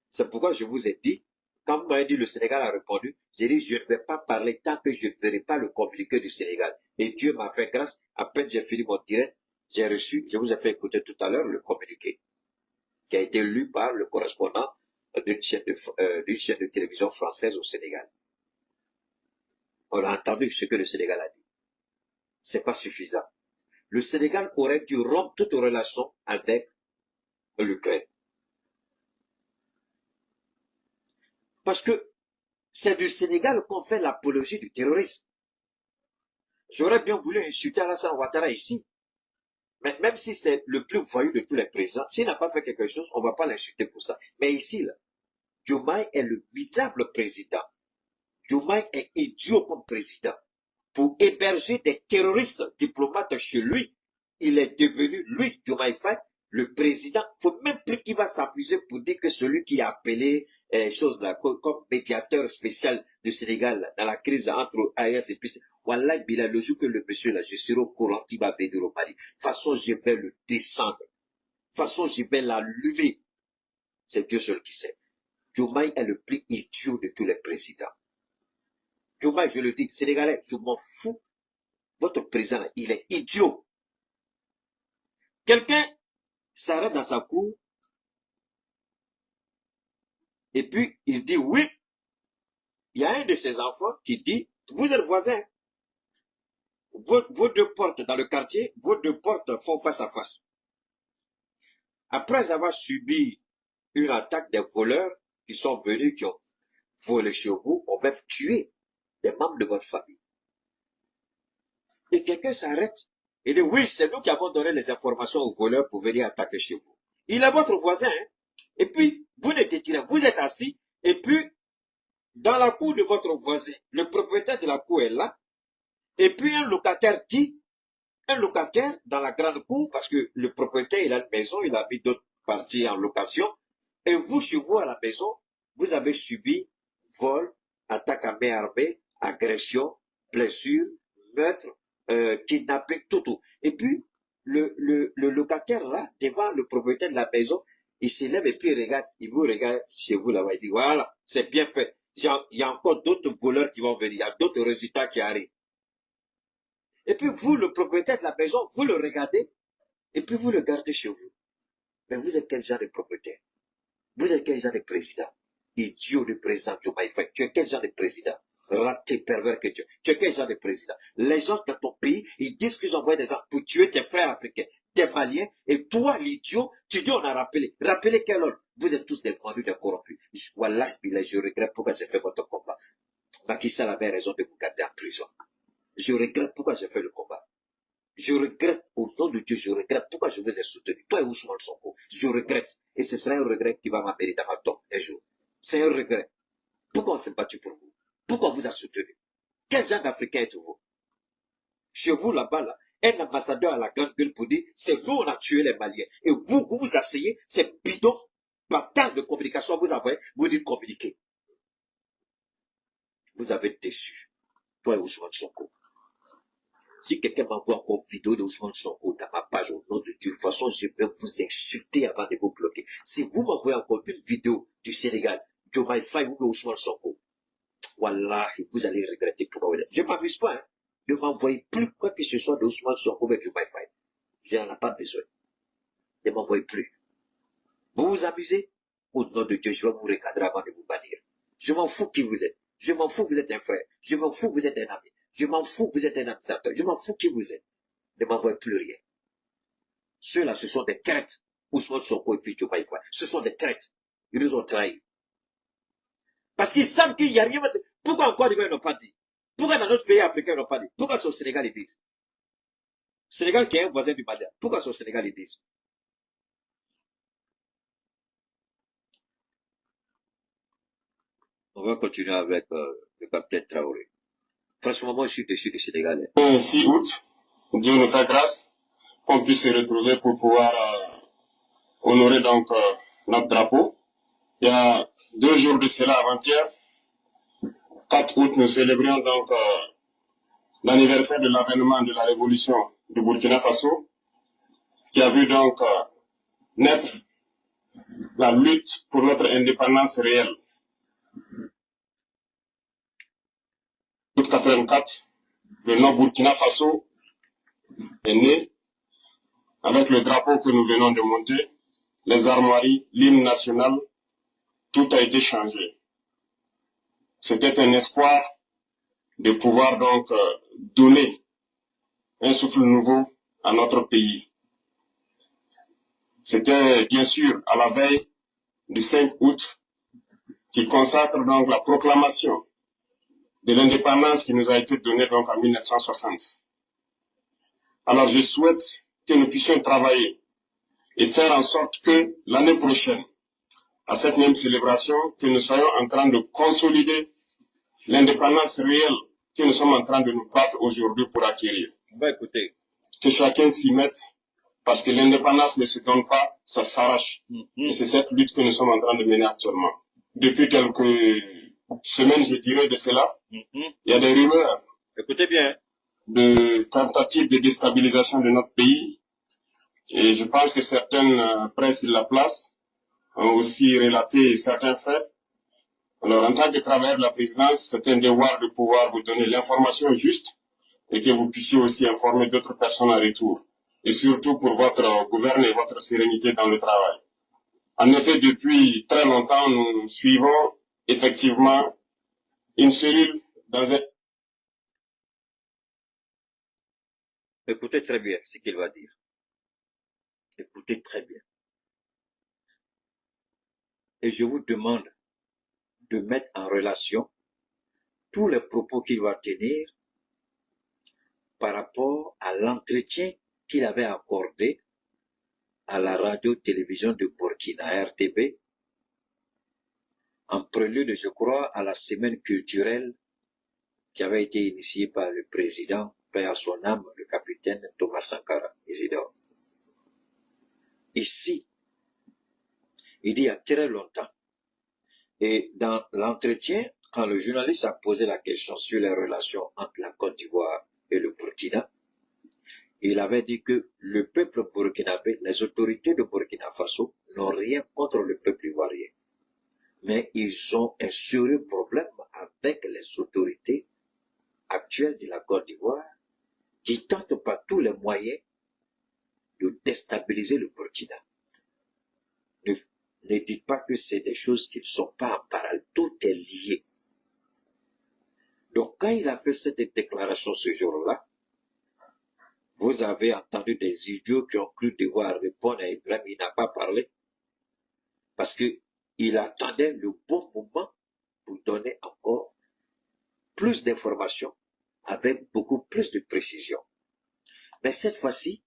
Speaker 1: C'est pourquoi je vous ai dit, quand vous m'avez dit le Sénégal a répondu, j'ai dit je ne vais pas parler tant que je ne verrai pas le communiqué du Sénégal. Et Dieu m'a fait grâce, à peine j'ai fini mon direct, j'ai reçu, je vous ai fait écouter tout à l'heure le communiqué, qui a été lu par le correspondant d'une chaîne de télévision française au Sénégal. On a entendu ce que le Sénégal a dit. C'est pas suffisant. Le Sénégal aurait dû rompre toute relation avec l'Ukraine. Parce que c'est du Sénégal qu'on fait l'apologie du terrorisme. J'aurais bien voulu insulter Alassane Ouattara ici. Mais même si c'est le plus voyou de tous les présidents, s'il n'a pas fait quelque chose, on ne va pas l'insulter pour ça. Mais ici, là, Diomaye est le minable président. Diomaye est idiot comme président. Pour héberger des terroristes diplomates chez lui, il est devenu, lui, Diomaye Faye, le président. Il ne faut même plus qu'il va s'amuser pour dire que celui qui a appelé choses là, comme médiateur spécial du Sénégal dans la crise entre AES et puis Wallah, le jour que le monsieur là, je serai au courant qu'il va venir au Mali. De toute façon, je vais le descendre. De toute façon, je vais l'allumer. C'est Dieu seul qui sait. Diomaye est le plus idiot de tous les présidents. Diomaye, je le dis, Sénégalais, je m'en fous. Votre président, là, il est idiot. Quelqu'un s'arrête dans sa cour et puis il dit oui. Il y a un de ses enfants qui dit, vous êtes voisins. vos deux portes dans le quartier, vos deux portes font face à face. Après avoir subi une attaque des voleurs qui sont venus, qui ont volé chez vous, ont même tué des membres de votre famille. Et quelqu'un s'arrête et dit, oui, c'est nous qui avons donné les informations aux voleurs pour venir attaquer chez vous. Il est votre voisin, hein? Et puis, vous n'êtes tiré, vous êtes assis, et puis, dans la cour de votre voisin, le propriétaire de la cour est là, et puis un locataire dans la grande cour, parce que le propriétaire, il a une maison, il a mis d'autres parties en location, et vous, chez vous, à la maison, vous avez subi vol, attaque à main armée, agression, blessure, meurtre, kidnapping, tout. Et puis, le locataire là, devant le propriétaire de la maison, il se lève et puis il vous regarde chez vous là-bas, il dit, voilà, c'est bien fait. Il y a encore d'autres voleurs qui vont venir, il y a d'autres résultats qui arrivent. Et puis vous, le propriétaire de la maison, vous le regardez, et puis vous le gardez chez vous. Mais vous êtes quel genre de propriétaire? Vous êtes quel genre de président? Idiot de président Joe Biden. Tu es quel genre de président? Raté, pervers que tu es. Tu es quel genre de président? Les gens dans ton pays, ils disent qu'ils envoient des gens pour tuer tes frères africains, tes Maliens, et toi, l'idiot, tu dis on a rappelé. Rappelez quel homme? Vous êtes tous des bandits, des corrompus. Voilà, je regrette pourquoi j'ai fait votre combat. Macky Sall avait raison de vous garder en prison. Je regrette pourquoi j'ai fait le combat. Je regrette, au nom de Dieu, je regrette pourquoi je vous ai soutenu. Toi et Ousmane Sonko, je regrette. Et ce sera un regret qui va m'amener dans ma tombe un jour. C'est un regret. Pourquoi on s'est battu pour vous? Pourquoi on vous a soutenu? Quel genre d'Africain êtes-vous? Chez vous, là-bas, là, un ambassadeur à la grande gueule pour dire, c'est nous, on a tué les Maliens. Et vous asseyez, ces bidons, bâtards de communication, vous avez, vous dites communiquer. Vous avez déçu. Toi et Ousmane Sonko. Si quelqu'un m'envoie encore une vidéo de Ousmane Sonko dans ma page au nom de Dieu, de toute façon, je vais vous insulter avant de vous bloquer. Si vous m'envoyez encore une vidéo du Sénégal, Diomaye Faye ou de Ousmane Sonko, Wallahi, vous allez regretter pourquoi vous êtes. Je ne m'amuse pas, hein. Ne m'envoyez plus quoi que ce soit de Ousmane Sonko avec Diomaye Faye. Je n'en ai pas besoin. Ne m'envoyez plus. Vous vous amusez? Au nom de Dieu, je vais vous recadrer avant de vous bannir. Je m'en fous qui vous êtes. Je m'en fous que vous êtes un frère. Je m'en fous que vous êtes un ami. Je m'en fous que vous êtes un administrateur. Je m'en fous qui vous êtes. Ne m'envoyez plus rien. Ceux-là, ce sont des traîtres. Ousmane Sonko et puis Diomaye Faye. Ce sont des traîtres. Ils nous ont trahis. Parce qu'ils savent qu'il n'y a rien. Pourquoi encore ils n'ont pas dit? Pourquoi dans notre pays africain ils n'ont pas dit? Pourquoi c'est au Sénégal ils disent? Sénégal qui est un voisin du Mali. Pourquoi c'est au Sénégal ils disent? On va continuer avec le capitaine Traoré. Franchement, moi je suis déçu des Sénégalais.
Speaker 4: 6 août, Dieu nous fait grâce qu'on puisse se retrouver pour pouvoir honorer donc notre drapeau. Il y a 2 jours de cela avant-hier, 4 août, nous célébrions donc l'anniversaire de l'avènement de la révolution du Burkina Faso, qui a vu donc naître la lutte pour notre indépendance réelle. En 1984, le Nord Burkina Faso est né avec le drapeau que nous venons de monter, les armoiries, l'hymne national, tout a été changé. C'était un espoir de pouvoir donc donner un souffle nouveau à notre pays. C'était bien sûr à la veille du 5 août qui consacre donc la proclamation de l'indépendance qui nous a été donnée donc en 1960. Alors je souhaite que nous puissions travailler et faire en sorte que l'année prochaine, à cette même célébration, que nous soyons en train de consolider l'indépendance réelle que nous sommes en train de nous battre aujourd'hui pour acquérir.
Speaker 1: Bah écoutez.
Speaker 4: Que chacun s'y mette, parce que l'indépendance ne se donne pas, ça s'arrache. Et c'est cette lutte que nous sommes en train de mener actuellement. Depuis quelques semaines, je dirais, de cela, il y a des rumeurs.
Speaker 1: Écoutez bien.
Speaker 4: De tentatives de déstabilisation de notre pays. Et je pense que certaines presses de la place ont aussi relaté certains faits. Alors, en tant que travailleur de la présidence, c'est un devoir de pouvoir vous donner l'information juste et que vous puissiez aussi informer d'autres personnes en retour. Et surtout pour votre gouvernement et votre sérénité dans le travail. En effet, depuis très longtemps, nous suivons effectivement une cellule dans un
Speaker 1: Écoutez très bien ce qu'il va dire. Écoutez très bien. Et je vous demande de mettre en relation tous les propos qu'il va tenir par rapport à l'entretien qu'il avait accordé à la radio-télévision de Burkina, RTB, en prélude, je crois, à la semaine culturelle qui avait été initiée par le président, paix à son âme, le capitaine Thomas Sankara Isidore. Ici, il dit il y a très longtemps, et dans l'entretien, quand le journaliste a posé la question sur les relations entre la Côte d'Ivoire et le Burkina, il avait dit que le peuple burkinabé, les autorités de Burkina Faso n'ont rien contre le peuple ivoirien. Mais ils ont un sérieux problème avec les autorités actuelles de la Côte d'Ivoire qui tentent par tous les moyens de déstabiliser le Burkina. Ne dites pas que c'est des choses qui ne sont pas en parallèle, tout est lié. Donc quand il a fait cette déclaration ce jour-là, vous avez entendu des idiots qui ont cru devoir répondre à Ibrahim, il n'a pas parlé. Parce qu'il attendait le bon moment pour donner encore plus d'informations avec beaucoup plus de précision. Mais cette fois-ci,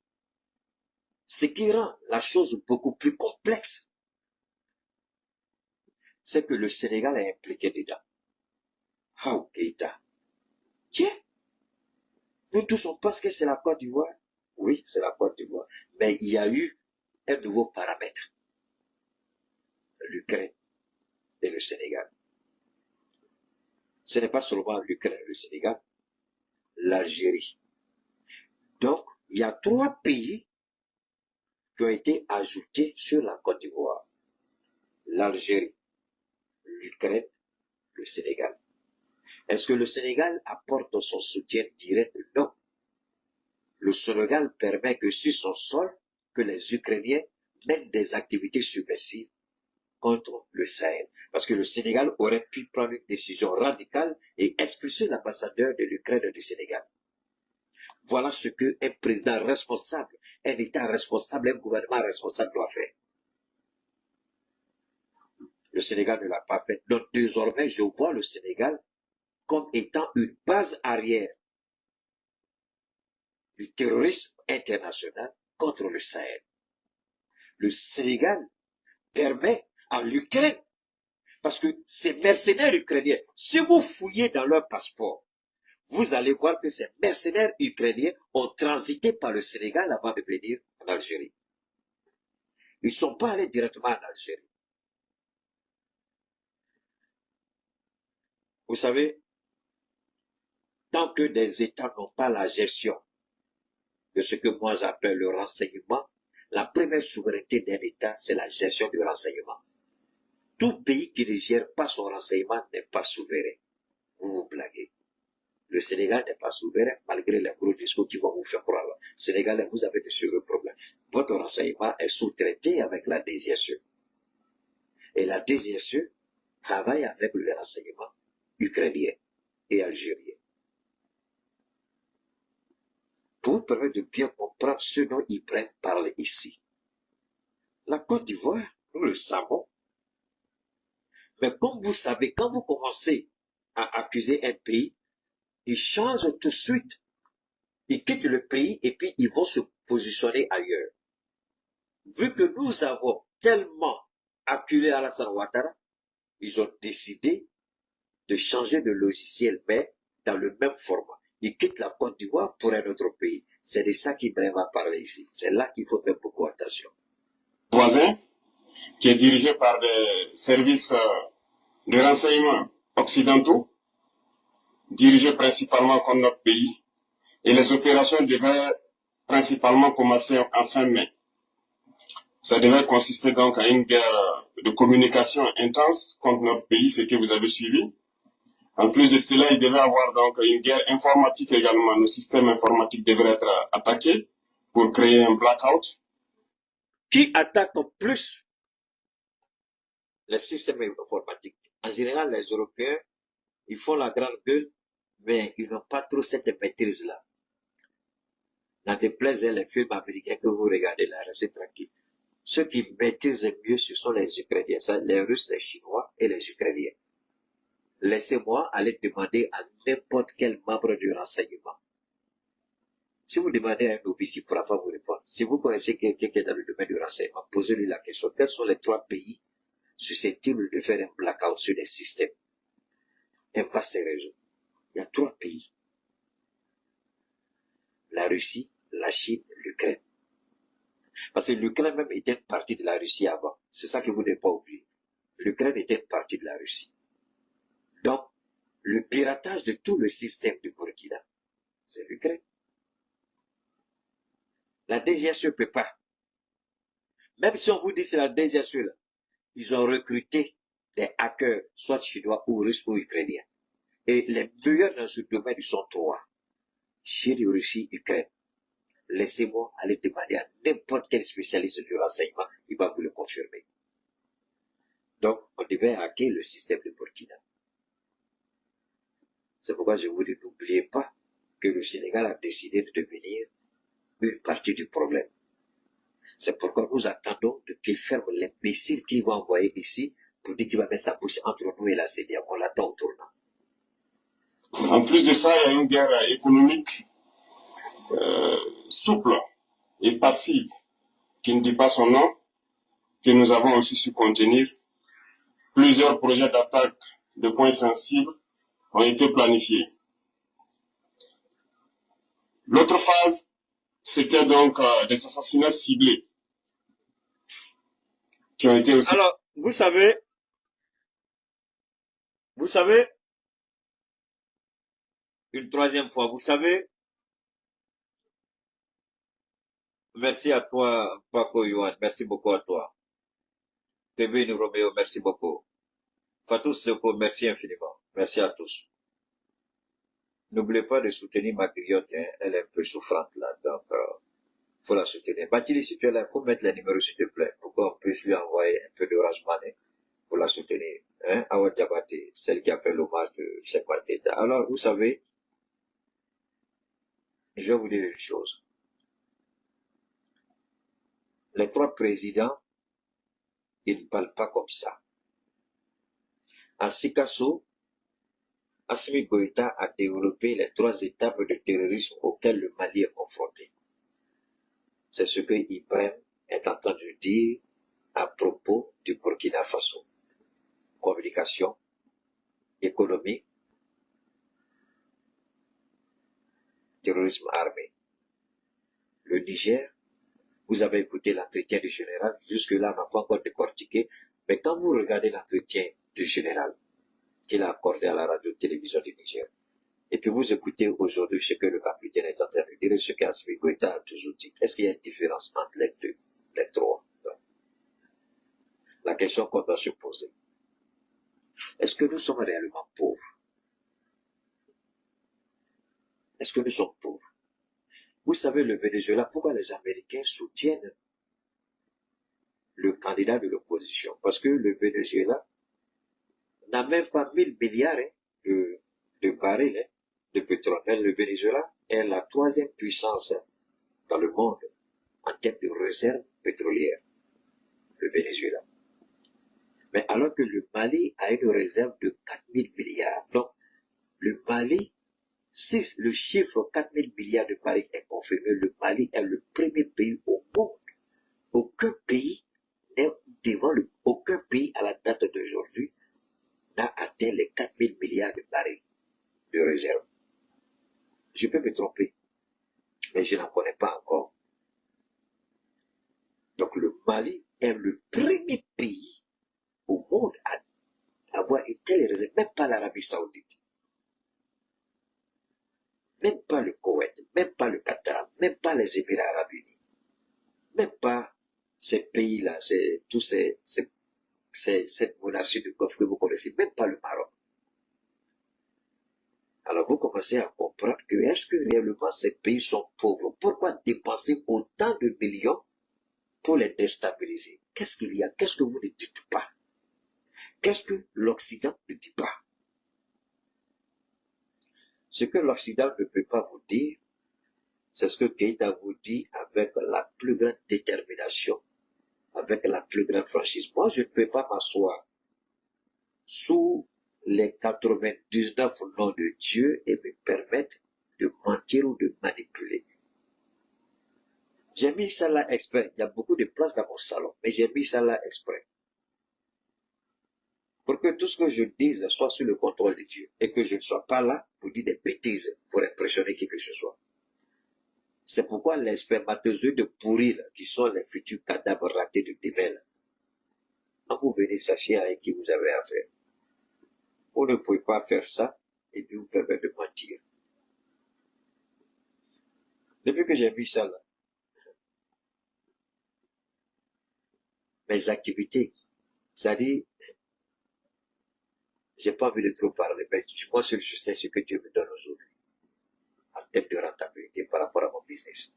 Speaker 1: ce qui rend la chose beaucoup plus complexe, c'est que le Sénégal est impliqué dedans. How Keïta? Tiens, nous tous on pense que c'est la Côte d'Ivoire. Oui, c'est la Côte d'Ivoire. Mais il y a eu un nouveau paramètre. L'Ukraine et le Sénégal. Ce n'est pas seulement l'Ukraine et le Sénégal, l'Algérie. Donc, il y a 3 pays qui ont été ajoutés sur la Côte d'Ivoire. L'Algérie, l'Ukraine, le Sénégal. Est-ce que le Sénégal apporte son soutien direct? Non. Le Sénégal permet que sur son sol, que les Ukrainiens mènent des activités subversives contre le Sahel. Parce que le Sénégal aurait pu prendre une décision radicale et expulser l'ambassadeur de l'Ukraine du Sénégal. Voilà ce qu'un président responsable, un État responsable, un gouvernement responsable doit faire. Le Sénégal ne l'a pas fait. Donc désormais, je vois le Sénégal comme étant une base arrière du terrorisme international contre le Sahel. Le Sénégal permet à l'Ukraine, parce que ces mercenaires ukrainiens, si vous fouillez dans leur passeport, vous allez voir que ces mercenaires ukrainiens ont transité par le Sénégal avant de venir en Algérie. Ils ne sont pas allés directement en Algérie. Vous savez, tant que des États n'ont pas la gestion de ce que moi j'appelle le renseignement, la première souveraineté d'un État, c'est la gestion du renseignement. Tout pays qui ne gère pas son renseignement n'est pas souverain. Vous vous blaguez. Le Sénégal n'est pas souverain malgré les gros discours qui vont vous faire croire. Sénégalais, vous avez de sérieux problèmes. Votre renseignement est sous-traité avec la DGSE. Et la DGSE travaille avec le renseignement ukrainien et algérien. Pour vous permettre de bien comprendre ce dont Ibrahim parle ici. La Côte d'Ivoire, nous le savons. Mais comme vous savez, quand vous commencez à accuser un pays, ils changent tout de suite. Ils quittent le pays et puis ils vont se positionner ailleurs. Vu que nous avons tellement acculé Alassane Ouattara, ils ont décidé de changer de logiciel, mais dans le même format. Ils quittent la Côte d'Ivoire pour un autre pays. C'est de ça qu'Ibrahim va parler ici. C'est là qu'il faut faire beaucoup attention.
Speaker 4: Voisin, qui est dirigé par des services de renseignement occidentaux, dirigés principalement contre notre pays, et les opérations devaient principalement commencer en fin mai. Ça devait consister donc à une guerre de communication intense contre notre pays, ce que vous avez suivi. En plus de cela, il devait y avoir donc une guerre informatique également. Nos systèmes informatiques devraient être attaqués pour créer un blackout.
Speaker 1: Qui attaque plus les systèmes informatiques? En général, les Européens, ils font la grande gueule, mais ils n'ont pas trop cette maîtrise-là. N'en déplaise les films américains que vous regardez là, restez tranquille. Ceux qui maîtrisent mieux, ce sont les Ukrainiens, ça, les Russes, les Chinois et les Ukrainiens. Laissez-moi aller demander à n'importe quel membre du renseignement. Si vous demandez à un novice, il ne pourra pas vous répondre. Si vous connaissez quelqu'un qui est dans le domaine du renseignement, posez-lui la question. Quels sont les 3 pays susceptibles de faire un blackout sur les systèmes? Un vaste réseau. Il y a 3 pays. La Russie, la Chine, l'Ukraine. Parce que l'Ukraine même était une partie de la Russie avant. C'est ça que vous ne devez pas oublier. L'Ukraine était une partie de la Russie. Donc, le piratage de tout le système du Burkina, c'est l'Ukraine. La DGSE ne peut pas. Même si on vous dit que c'est la DGSE, là, ils ont recruté des hackers, soit chinois ou russes ou ukrainiens. Et les meilleurs dans ce domaine, ils sont 3. Chine, Russie, Ukraine. Laissez-moi aller demander à n'importe quel spécialiste du renseignement, il va vous le confirmer. Donc, on devait hacker le système de Burkina. C'est pourquoi je vous dis, n'oubliez pas que le Sénégal a décidé de devenir une partie du problème. C'est pourquoi nous attendons de pied ferme l'imbécile qu'il va envoyer ici pour dire qu'il va mettre sa bouche entre nous et la CEDEAO. On l'attend au tournant.
Speaker 4: En plus de ça, il y a une guerre économique souple et passive qui ne dit pas son nom, que nous avons aussi su contenir. Plusieurs projets d'attaque de points sensibles ont été planifiés. L'autre phase, c'était donc des assassinats ciblés qui ont été aussi...
Speaker 1: Alors, vous savez, une 3e fois, vous savez, merci à toi, Paco Yuan, merci beaucoup à toi. Kevin Romeo, merci beaucoup. Fatou Seko, merci infiniment. Merci à tous. N'oubliez pas de soutenir ma griotte, hein. Elle est un peu souffrante là, donc faut la soutenir. Bachili, si tu es là, il faut mettre les numéros s'il te plaît, pour qu'on puisse lui envoyer un peu d'Orange Money pour la soutenir. Hein? Awa Diabate, celle qui a fait l'hommage de Cheikh Wadida. Alors, vous savez, je vais vous dire une chose. Les 3 présidents, ils ne parlent pas comme ça. À Sikasso, Assimi Goïta a développé les 3 étapes de terrorisme auxquelles le Mali est confronté. C'est ce que Ibrahim est en train de dire à propos du Burkina Faso. Communication, économie, terrorisme armé. Le Niger, vous avez écouté l'entretien du général, jusque-là, on n'a pas encore décortiqué, mais quand vous regardez l'entretien du général qu'il a accordé à la radio-télévision du Niger, et puis vous écoutez aujourd'hui ce que le capitaine est en train de dire et ce qu'Assimi Goïta a toujours dit, est-ce qu'il y a une différence entre les 2, les 3? La question qu'on doit se poser, est-ce que nous sommes réellement pauvres? Est-ce que nous sommes pauvres? Vous savez, le Venezuela, pourquoi les Américains soutiennent le candidat de l'opposition? Parce que le Venezuela n'a même pas 1000 milliards de barils de pétrole. Mais le Venezuela est la 3e puissance dans le monde en termes de réserves pétrolières. Le Venezuela. Mais alors que le Mali a une réserve de 4000 milliards. Donc, le Mali, si le chiffre 4000 milliards de barils est confirmé, le Mali est le premier pays au monde. Aucun pays n'est aucun pays à la date d'aujourd'hui n'a atteint les 4000 milliards de barils de réserve. Je peux me tromper, mais je n'en connais pas encore. Donc le Mali est le premier pays au monde à avoir une telle réserve, même pas l'Arabie Saoudite, même pas le Koweït, même pas le Qatar, même pas les Émirats Arabes Unis, même pas ces pays-là, cette monarchie du Golfe que vous connaissez, même pas le Maroc. Alors vous commencez à comprendre que est-ce que réellement ces pays sont pauvres? Pourquoi dépenser autant de millions pour les déstabiliser? Qu'est-ce qu'il y a? Qu'est-ce que vous ne dites pas? Qu'est-ce que l'Occident ne dit pas? Ce que l'Occident ne peut pas vous dire, C'est ce que Keïta vous dit avec la plus grande détermination, avec la plus grande franchise. Moi, je ne peux pas m'asseoir sous les 99 noms de Dieu et me permettre de mentir ou de manipuler. J'ai mis ça là exprès. Il y a beaucoup de place dans mon salon, mais j'ai mis ça là exprès. Pour que tout ce que je dise soit sous le contrôle de Dieu et que je ne sois pas là pour dire des bêtises, pour impressionner qui que ce soit. C'est pourquoi les spermatozoïdes pourris, là, qui sont les futurs cadavres ratés de demain, quand vous venez, sachez avec qui vous avez affaire. Vous ne pouvez pas faire ça et puis vous permettre de mentir. Depuis que j'ai vu ça là, mes activités, c'est-à-dire, j'ai pas envie de trop parler, mais moi seul je sais ce que Dieu me donne aujourd'hui, en termes de rentabilité par rapport à mon business.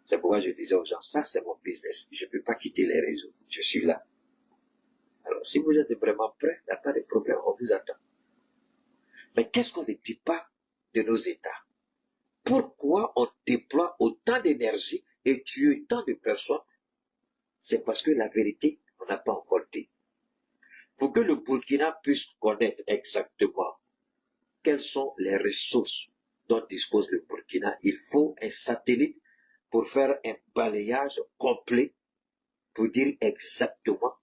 Speaker 1: C'est pourquoi je disais aux gens, ça c'est mon business, je ne peux pas quitter les réseaux, je suis là. Alors si vous êtes vraiment prêts, il n'y a pas de problème, on vous attend. Mais qu'est-ce qu'on ne dit pas de nos États? Pourquoi on déploie autant d'énergie et tue tant de personnes? C'est parce que la vérité, on n'a pas encore dit. Pour que le Burkina puisse connaître exactement quelles sont les ressources dont dispose le Burkina, il faut un satellite pour faire un balayage complet pour dire exactement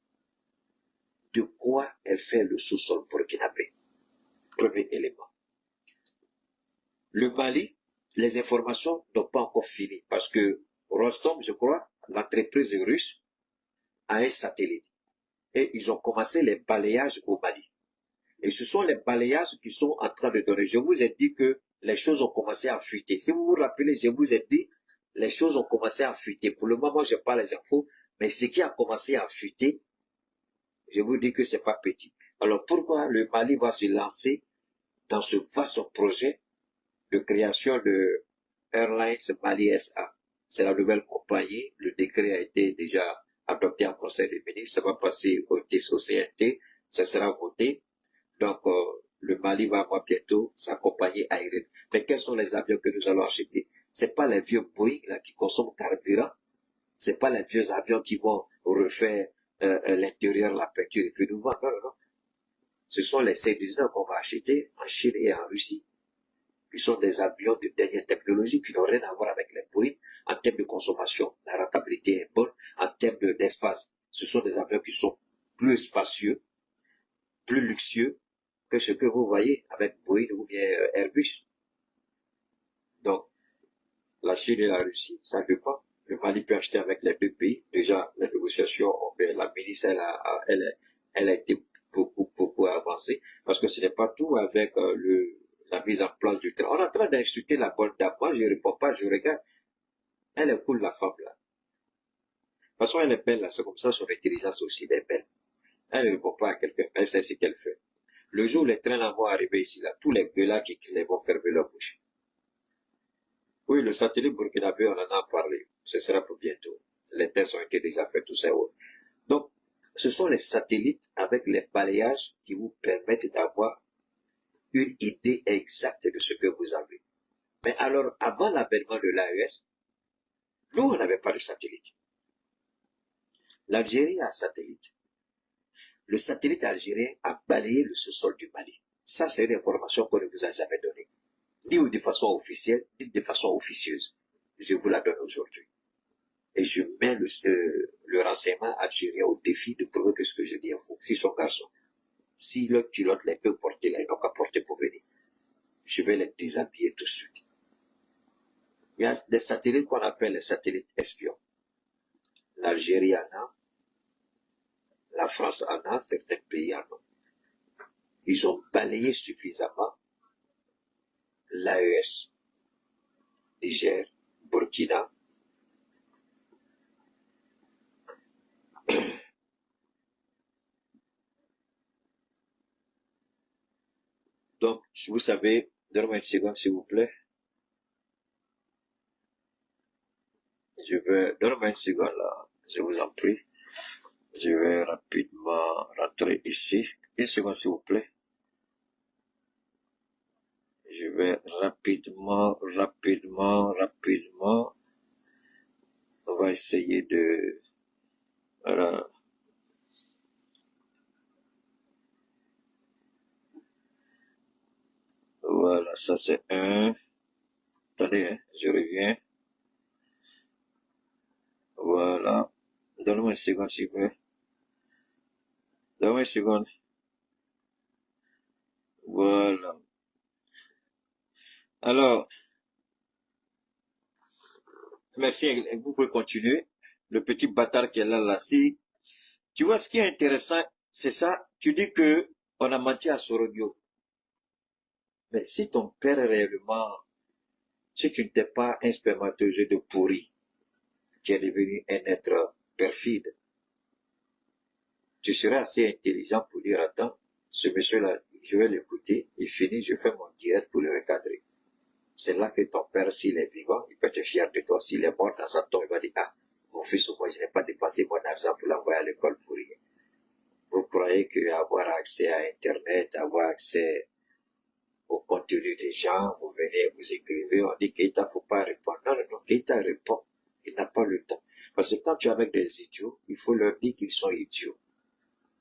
Speaker 1: de quoi est fait le sous-sol burkinabé. Premier élément. Le Mali, les informations n'ont pas encore fini parce que Rostom, je crois, l'entreprise russe, a un satellite. Et ils ont commencé les balayages au Mali. Et ce sont les balayages qui sont en train de donner. Je vous ai dit que les choses ont commencé à fuiter. Si vous vous rappelez, je vous ai dit, les choses ont commencé à fuiter. Pour le moment, je n'ai pas les infos, mais ce qui a commencé à fuiter, je vous dis que c'est pas petit. Alors pourquoi le Mali va se lancer dans ce vaste projet de création de Airlines Mali SA? C'est la nouvelle compagnie. Le décret a été déjà adopté en Conseil des ministres. Ça va passer au CNT. Ça sera voté. Donc, le Mali va avoir bientôt sa compagnie aérienne. Mais quels sont les avions que nous allons acheter? C'est pas les vieux Boeing là qui consomment carburant. C'est pas les vieux avions qui vont refaire l'intérieur, la peinture et puis nous vendre. Non, non, non. Ce sont les C-19 qu'on va acheter en Chine et en Russie. Ils sont des avions de dernière technologie qui n'ont rien à voir avec les Boeing. En termes de consommation, la rentabilité est bonne. En termes d'espace, ce sont des avions qui sont plus spacieux, plus luxueux que ce que vous voyez avec Boeing ou bien Airbus. Donc, la Chine et la Russie, ça ne veut pas. Le Mali peut acheter avec les deux pays. Déjà, les négociations, la ministre, elle a été beaucoup avancée. Parce que ce n'est pas tout avec la mise en place du train. On est en train d'insulter la bonne dame. Moi, je ne réponds pas, je regarde. Elle est cool, la femme, là. De toute façon, elle est belle, là. C'est comme ça, son intelligence aussi, elle est belle. Elle ne répond pas à quelqu'un. Elle sait ce qu'elle fait. Le jour où les trains là vont arriver ici, là, tous les gueulards qui crient vont fermer leur bouche. Oui, le satellite burkinabé, on en a parlé. Ce sera pour bientôt. Les tests ont été déjà faits, tout ça. Donc, ce sont les satellites avec les balayages qui vous permettent d'avoir une idée exacte de ce que vous avez. Mais alors, avant l'avènement de l'AES, nous, on n'avait pas de satellite. L'Algérie a un satellite. Le satellite algérien a balayé le sous-sol du Mali. Ça, c'est une information qu'on ne vous a jamais donnée. Ni de façon officielle, ni de façon officieuse. Je vous la donne aujourd'hui. Et je mets le renseignement algérien au défi de prouver que ce que je dis est faux. Si son garçon, si le culotte les peut porter là, ils n'ont qu'à porter pour venir. Je vais les déshabiller tout de suite. Il y a des satellites qu'on appelle les satellites espions. L'Algérie en a, la France en a, certains pays en ont. Ils ont balayé suffisamment l'AES, Niger, Burkina. Donc, vous savez, donnez-moi une seconde s'il vous plaît. Donnez-moi une seconde là, je vous en prie. Je vais rapidement rentrer ici. Une seconde s'il vous plaît. Je vais rapidement. On va essayer de... Voilà. Voilà, ça c'est un. Attendez, hein, je reviens. Voilà. Donne-moi une seconde, s'il vous plaît. Donne-moi une seconde. Voilà. Alors, merci, vous pouvez continuer. Le petit bâtard qui est là, si. Tu vois, ce qui est intéressant, c'est ça. Tu dis que on a menti à Sorobio. Mais si ton père réellement, si tu n'étais pas un spermatozoïde de pourri, qui est devenu un être perfide, tu serais assez intelligent pour dire, attends, ce monsieur-là, je vais l'écouter, il finit, je fais mon direct pour le recadrer. C'est là que ton père, s'il est vivant, il peut être fier de toi. S'il est mort dans sa tombe, il va dire, ah, mon fils ou moi, je n'ai pas dépensé mon argent pour l'envoyer à l'école pour rien. Vous croyez qu'avoir accès à Internet, avoir accès au contenu des gens, vous venez, vous écrivez, on dit Keïta, faut pas répondre. Non, Keïta répond. Il n'a pas le temps. Parce que quand tu es avec des idiots, il faut leur dire qu'ils sont idiots.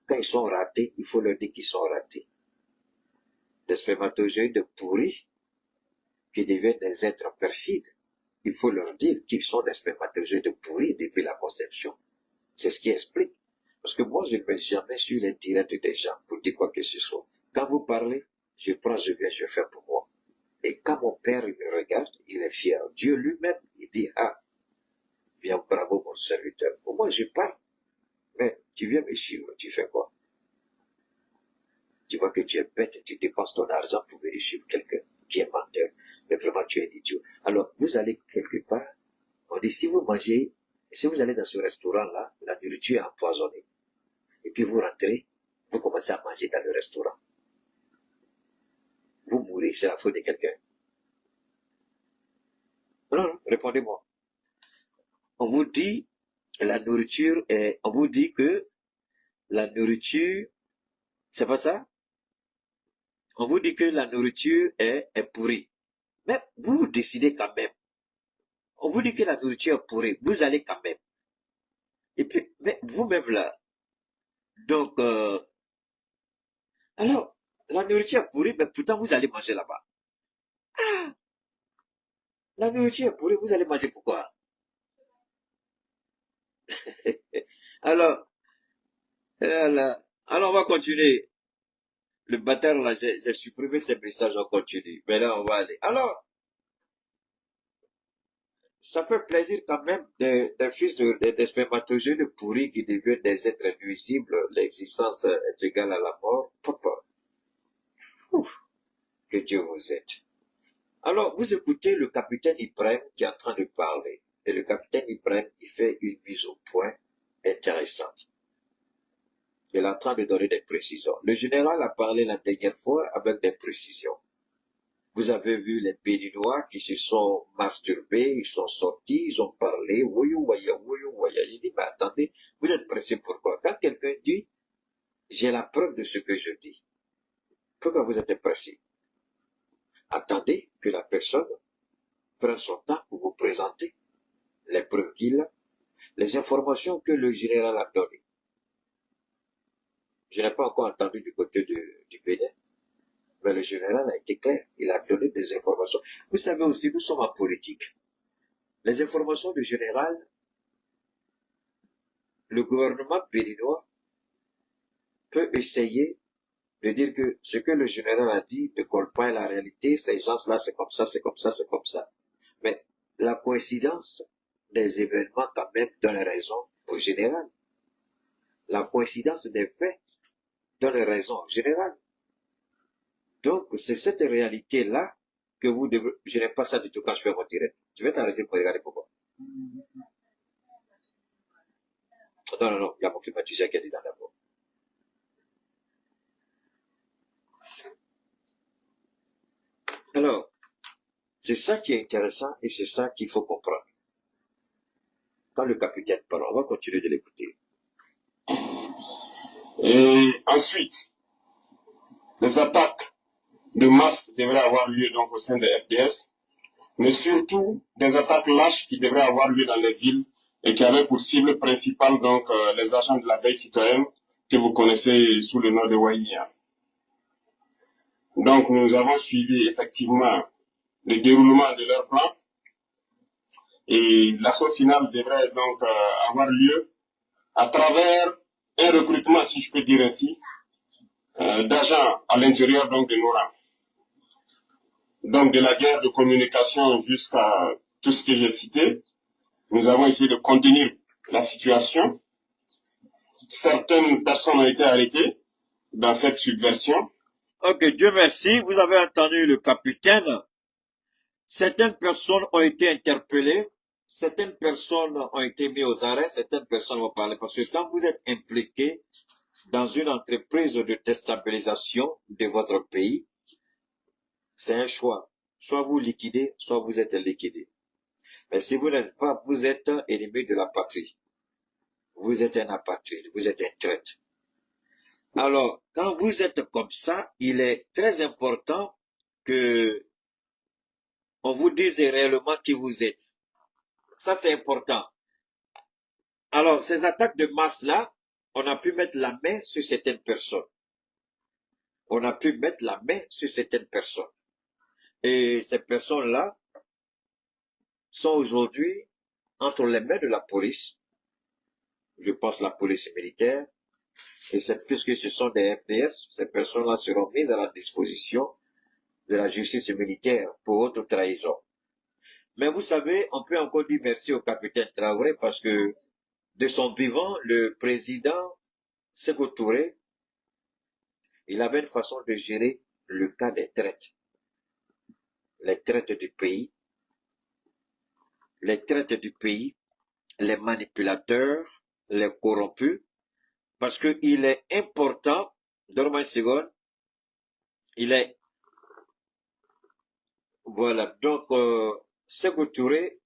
Speaker 1: Quand ils sont ratés, il faut leur dire qu'ils sont ratés. Des spermatozoïdes pourris, qui deviennent des êtres perfides, il faut leur dire qu'ils sont des spermatozoïdes pourris depuis la conception. C'est ce qui explique. Parce que moi, je ne vais jamais sur les directs des gens pour dire quoi que ce soit. Quand vous parlez, je prends, je viens, je fais pour moi. Et quand mon père il me regarde, il est fier. Dieu lui-même, il dit, ah, bien bravo mon serviteur. Pour moi, je parle. Mais tu viens me suivre, tu fais quoi? Tu vois que tu es bête, tu dépenses ton argent pour venir suivre quelqu'un qui est menteur. Mais vraiment, tu es un idiot. Alors, vous allez quelque part, on dit, si vous mangez, si vous allez dans ce restaurant-là, la nourriture est empoisonnée. Et puis vous rentrez, vous commencez à manger dans le restaurant. Vous mourrez, c'est la faute de quelqu'un. Non, répondez-moi. On vous dit, la nourriture est, on vous dit que la nourriture, c'est pas ça? On vous dit que la nourriture est pourrie. Mais vous décidez quand même. On vous dit que la nourriture est pourrie. Vous allez quand même. Et puis, mais vous-même là. Donc, alors, la nourriture est pourrie, mais pourtant vous allez manger là-bas. Ah! La nourriture est pourrie, vous allez manger pourquoi? Alors, alors on va continuer. Le bâtard là, j'ai supprimé ces messages, on continue. Mais là, on va aller. Alors, ça fait plaisir quand même des fils des spermatozoïdes pourris qui deviennent des êtres nuisibles. L'existence est égale à la mort. Papa. Ouf, que Dieu vous aide. Alors, vous écoutez le capitaine Ibrahim qui est en train de parler. Et le capitaine Ibrahim, il fait une mise au point intéressante. Il est en train de donner des précisions. Le général a parlé la dernière fois avec des précisions. Vous avez vu les Béninois qui se sont masturbés, ils sont sortis, ils ont parlé, woyou, waya. Il dit, mais attendez, vous êtes pressé pourquoi? Quand quelqu'un dit, j'ai la preuve de ce que je dis, pourquoi vous êtes pressé? Attendez que la personne prenne son temps pour vous présenter les preuves qu'il a, les informations que le général a données. Je n'ai pas encore entendu du côté du Bénin, mais le général a été clair. Il a donné des informations. Vous savez aussi, nous sommes en politique. Les informations du général, le gouvernement béninois peut essayer de dire que ce que le général a dit ne colle pas à la réalité. Ces gens-là, c'est comme ça, c'est comme ça, c'est comme ça. Mais la coïncidence des événements quand même donne raison au général. La coïncidence des faits donne raison au général. Donc, c'est cette réalité-là que vous devez... Je n'aime pas ça du tout quand je fais mon direct. Tu vais t'arrêter pour regarder pourquoi. Non, il y a mon climatiseur qui est dedans d'abord. Alors, c'est ça qui est intéressant et c'est ça qu'il faut comprendre. Quand le capitaine parle, on va continuer de l'écouter.
Speaker 4: Et ensuite, les attaques de masse devraient avoir lieu donc au sein des FDS, mais surtout des attaques lâches qui devraient avoir lieu dans les villes et qui avaient pour cible principale donc les agents de la veille citoyenne que vous connaissez sous le nom de Waïnia. Donc nous avons suivi effectivement le déroulement de leur plan et l'assaut final devrait donc avoir lieu à travers un recrutement, si je peux dire ainsi, d'agents à l'intérieur donc de nos rangs. Donc de la guerre de communication jusqu'à tout ce que j'ai cité, nous avons essayé de contenir la situation. Certaines personnes ont été arrêtées dans cette subversion.
Speaker 1: Ok, Dieu merci, vous avez entendu le capitaine. Certaines personnes ont été interpellées, certaines personnes ont été mises aux arrêts, certaines personnes vont parler. Parce que quand vous êtes impliqué dans une entreprise de déstabilisation de votre pays, c'est un choix. Soit vous liquidez, soit vous êtes liquidé. Mais si vous n'êtes pas, vous êtes ennemi de la patrie. Vous êtes un apatride, vous êtes un traître. Alors, quand vous êtes comme ça, il est très important que on vous dise réellement qui vous êtes. Ça, c'est important. Alors, ces attaques de masse-là, on a pu mettre la main sur certaines personnes. On a pu mettre la main sur certaines personnes. Et ces personnes-là sont aujourd'hui entre les mains de la police. Je pense la police militaire. Et c'est puisque ce sont des FDS, ces personnes-là seront mises à la disposition de la justice militaire pour haute trahison. Mais vous savez, on peut encore dire merci au capitaine Traoré parce que de son vivant, le président Sékou Touré, il avait une façon de gérer le cas des traites. Les traites du pays, les manipulateurs, les corrompus, parce que il est important, donne-moi une seconde, voilà, donc, Sékou Touré,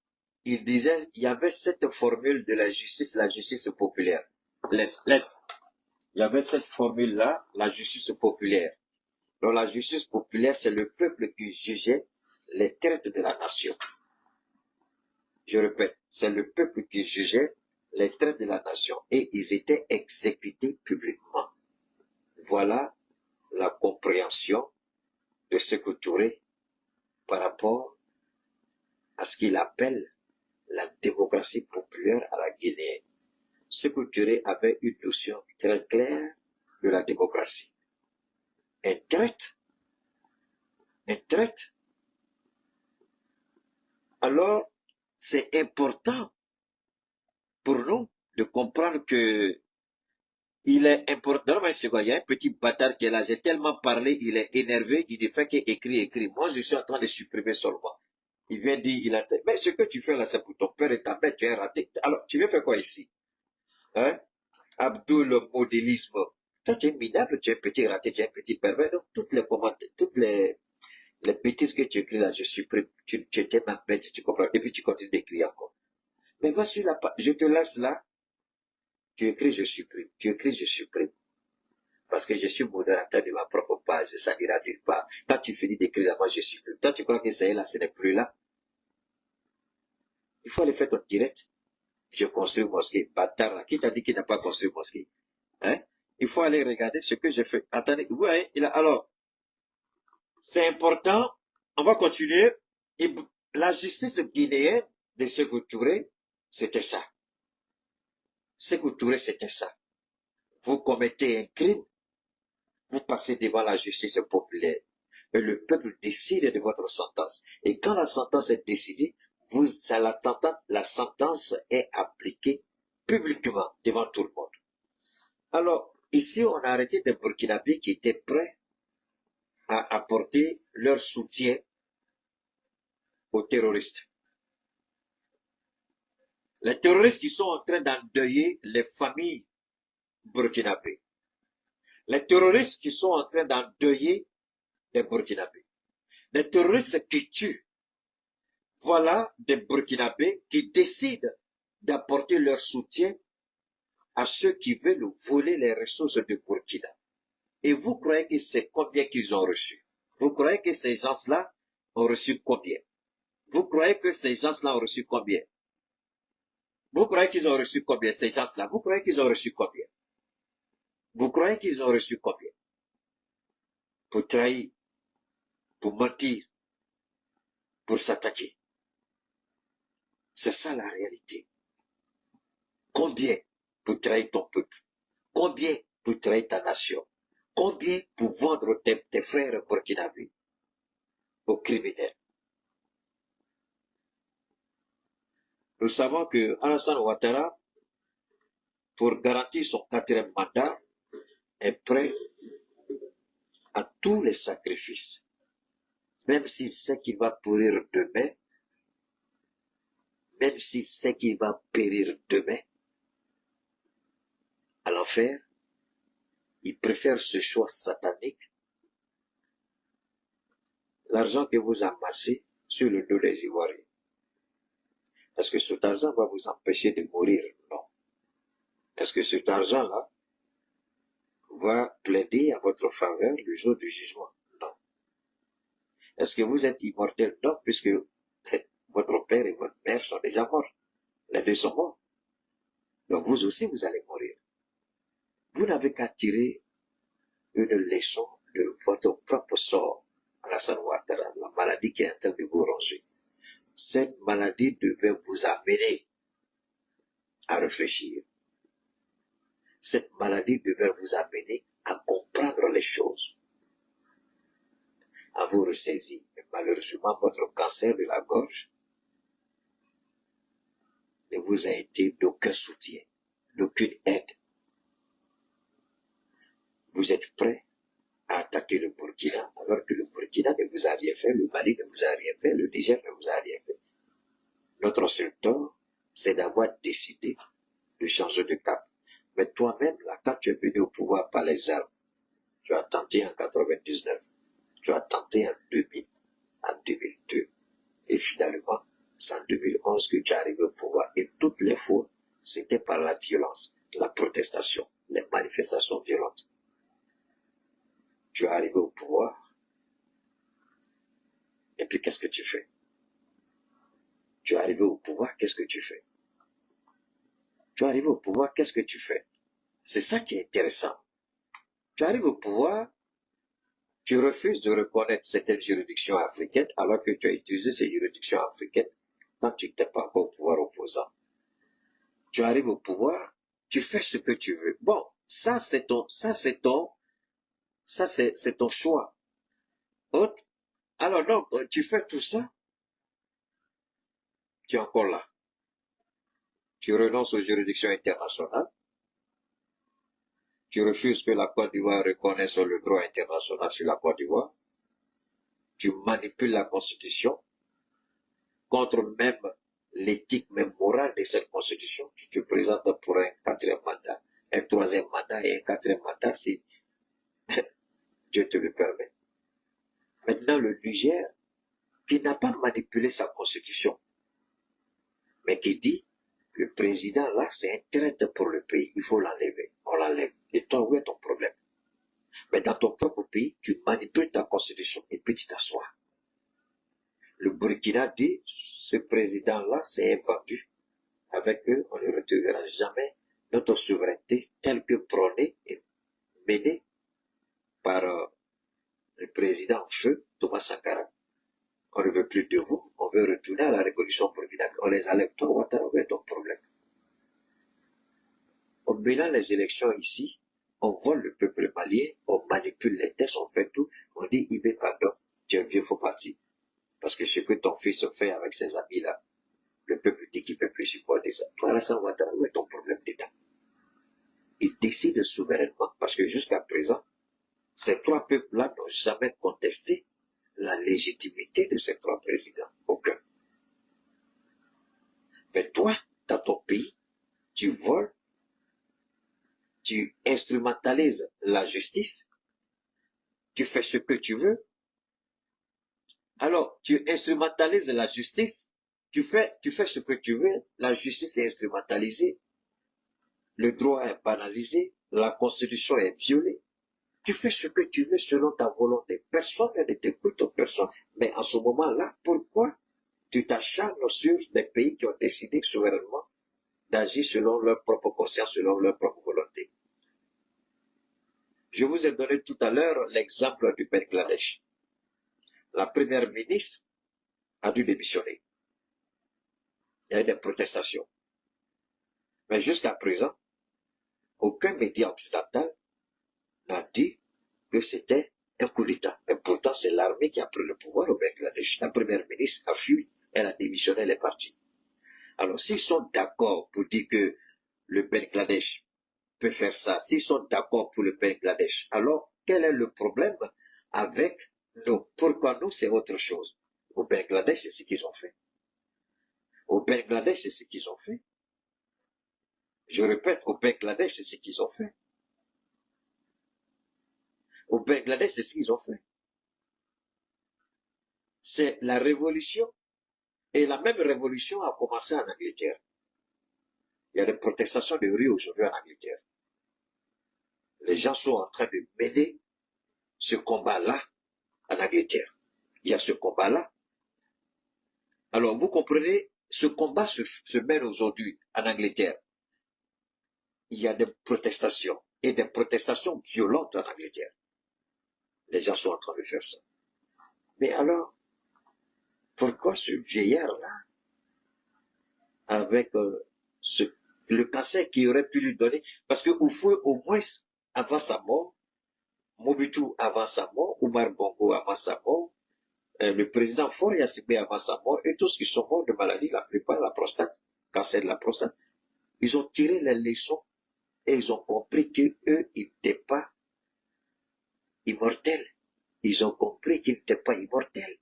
Speaker 1: il disait, il y avait cette formule de la justice populaire. Laisse. Il y avait cette formule-là, la justice populaire. Donc, la justice populaire, c'est le peuple qui jugeait les traites de la nation. Je répète, c'est le peuple qui jugeait les traites de la nation et ils étaient exécutés publiquement. Voilà la compréhension de Sékou Touré par rapport à ce qu'il appelle la démocratie populaire à la Guinée. Sékou Touré avait une notion très claire de la démocratie. Un traître. Alors, c'est important pour nous de comprendre que il est important. Il y a un petit bâtard qui est là, j'ai tellement parlé, il est énervé, il ne fait qu'écrire. Moi, je suis en train de supprimer seulement. Il vient dire, mais ce que tu fais là, c'est pour ton père et ta mère, tu es raté. Alors, tu veux faire quoi ici? Hein? Abdul, le modélisme. Toi, tu es minable, tu es un petit raté, tu es un petit pervers. Donc, toutes les commentaires, toutes les bêtises que tu écris là, je supprime. Tu étais ma bête, tu comprends? Et puis, tu continues d'écrire encore. Mais va sur la page, je te laisse là. Tu écris, je supprime. Tu écris, je supprime. Parce que je suis modérateur de ma propre page, ça n'ira nulle part. Quand tu finis d'écrire, moi, je supprime. Toi, tu crois que c'est là, ce n'est plus là. Il faut aller faire ton direct. Je construis une mosquée. Bâtard là. Qui t'a dit qu'il n'a pas construit une mosquée? Hein? Il faut aller regarder ce que j'ai fait. Attendez. Ouais, alors, c'est important. On va continuer. Et la justice guinéenne de Sékou Touré, c'était ça. Sékou Touré, c'était ça. Vous commettez un crime, vous passez devant la justice populaire. Et le peuple décide de votre sentence. Et quand la sentence est décidée, la sentence est appliquée publiquement devant tout le monde. Alors, ici, on a arrêté des Burkinabés qui étaient prêts à apporter leur soutien aux terroristes. Les terroristes qui sont en train d'endeuiller les familles burkinabés. Les terroristes qui sont en train d'endeuiller les Burkinabés. Les terroristes qui tuent. Voilà des Burkinabés qui décident d'apporter leur soutien à ceux qui veulent voler les ressources du Burkina. Et vous croyez que c'est combien qu'ils ont reçu? Vous croyez que ces gens-là ont reçu combien? Vous croyez que ces gens-là ont reçu combien? Vous croyez qu'ils ont reçu combien, ces gens-là? Vous croyez qu'ils ont reçu combien? Vous croyez qu'ils ont reçu combien? Pour trahir, pour mentir, pour s'attaquer. C'est ça la réalité. Combien pour trahir ton peuple? Combien pour trahir ta nation? Combien pour vendre tes frères burkinabés aux criminels? Nous savons que Alassane Ouattara, pour garantir son 4e mandat, est prêt à tous les sacrifices. Même s'il sait qu'il va pourrir demain, même s'il sait qu'il va périr demain, à l'enfer, il préfère ce choix satanique. L'argent que vous amassez sur le dos des Ivoiriens. Est-ce que cet argent va vous empêcher de mourir? Non. Est-ce que cet argent-là va plaider à votre faveur le jour du jugement? Non. Est-ce que vous êtes immortel? Non, puisque votre père et votre mère sont déjà morts. Les deux sont morts. Donc vous aussi, vous allez mourir. Vous n'avez qu'à tirer une leçon de votre propre sort. Alassane Ouattara, la maladie qui est en train de vous ronger. Cette maladie devait vous amener à réfléchir. Cette maladie devait vous amener à comprendre les choses, à vous ressaisir. Mais malheureusement, votre cancer de la gorge ne vous a été d'aucun soutien, d'aucune aide. Vous êtes prêt à attaquer le Burkina, alors que le Burkina ne vous a rien fait, le Mali ne vous a rien fait, le Niger ne vous a rien fait. Notre seul tort, c'est d'avoir décidé de changer de cap. Mais toi-même, là, quand tu es venu au pouvoir par les armes, tu as tenté en 99, tu as tenté en 2000, en 2002, et finalement, c'est en 2011 que tu es arrivé au pouvoir. Et toutes les fois, c'était par la violence, la protestation, les manifestations violentes. Tu es arrivé au pouvoir, et puis qu'est-ce que tu fais? Tu es arrivé au pouvoir, qu'est-ce que tu fais? Tu es arrivé au pouvoir, qu'est-ce que tu fais? C'est ça qui est intéressant. Tu arrives au pouvoir, tu refuses de reconnaître certaines juridictions africaines, alors que tu as utilisé ces juridictions africaines quand tu n'étais pas encore au pouvoir opposant. Tu arrives au pouvoir, tu fais ce que tu veux. Bon, c'est ton choix. Autre. Alors donc, tu fais tout ça, tu es encore là. Tu renonces aux juridictions internationales. Tu refuses que la Côte d'Ivoire reconnaisse le droit international sur la Côte d'Ivoire. Tu manipules la Constitution contre même l'éthique, même morale de cette Constitution. Tu te présentes pour un 4e mandat, un 3e mandat et un 4e mandat si Dieu te le permet. Maintenant, le Niger, qui n'a pas manipulé sa Constitution, mais qui dit, le président là, c'est un traître pour le pays, il faut l'enlever. On l'enlève. Et toi, où est ton problème? Mais dans ton propre pays, tu manipules ta constitution et puis tu t'assois. Le Burkina dit, ce président-là, c'est invendu. Avec eux, on ne retrouvera jamais notre souveraineté telle que prônée et menée par le président en feu, Thomas Sankara. On ne veut plus de vous, on veut retourner à la révolution burkinabé. On les enlève, toi, Ouattara, où est ton problème? On mélange les élections ici, on vole le peuple malien, on manipule les tests, on fait tout, on dit Ibé, pardon, tu es vieux, faut partir. Parce que ce que ton fils fait avec ses amis là, le peuple dit qu'il ne peut plus supporter ça. Toi, Alassane Ouattara, où est ton problème dedans? Il décide souverainement, parce que jusqu'à présent, ces trois peuples-là n'ont jamais contesté la légitimité de ces trois présidents. Aucun. Mais toi, dans ton pays, tu voles, tu instrumentalises la justice, tu fais ce que tu veux. Alors, tu instrumentalises la justice, tu fais ce que tu veux, la justice est instrumentalisée, le droit est banalisé, la constitution est violée, Tu fais ce que tu veux selon ta volonté. Personne ne t'écoute, personne. Mais en ce moment-là, pourquoi tu t'acharnes sur des pays qui ont décidé souverainement d'agir selon leur propre conscience, selon leur propre volonté? Je vous ai donné tout à l'heure l'exemple du Bangladesh. La première ministre a dû démissionner. Il y a eu des protestations. Mais jusqu'à présent, aucun média occidental n'a dit que c'était un coup d'État. Et pourtant, c'est l'armée qui a pris le pouvoir au Bangladesh. La première ministre a fui, elle a démissionné, elle est partie. Alors, s'ils sont d'accord pour dire que le Bangladesh peut faire ça, s'ils sont d'accord pour le Bangladesh, alors quel est le problème avec nous? Pourquoi nous, c'est autre chose? Au Bangladesh, c'est ce qu'ils ont fait. Au Bangladesh, c'est ce qu'ils ont fait. Je répète, au Bangladesh, c'est ce qu'ils ont fait. Au Bangladesh, c'est ce qu'ils ont fait. C'est la révolution. Et la même révolution a commencé en Angleterre. Il y a des protestations de rue aujourd'hui en Angleterre. Les gens sont en train de mener ce combat-là en Angleterre. Il y a ce combat-là. Alors, vous comprenez, ce combat se mène aujourd'hui en Angleterre. Il y a des protestations, et des protestations violentes en Angleterre. Les gens sont en train de faire ça. Mais alors, pourquoi ce vieillard-là, avec le cancer qu'il aurait pu lui donner, parce que Houphouët, au moins, avant sa mort, Mobutu avant sa mort, Omar Bongo avant sa mort, le président Faure Gnassingbé avant sa mort, et tous qui sont morts de maladie, la plupart, la prostate, cancer de la prostate, ils ont tiré les leçons et ils ont compris qu'eux, ils n'étaient pas immortels. Ils ont compris qu'ils n'étaient pas immortels.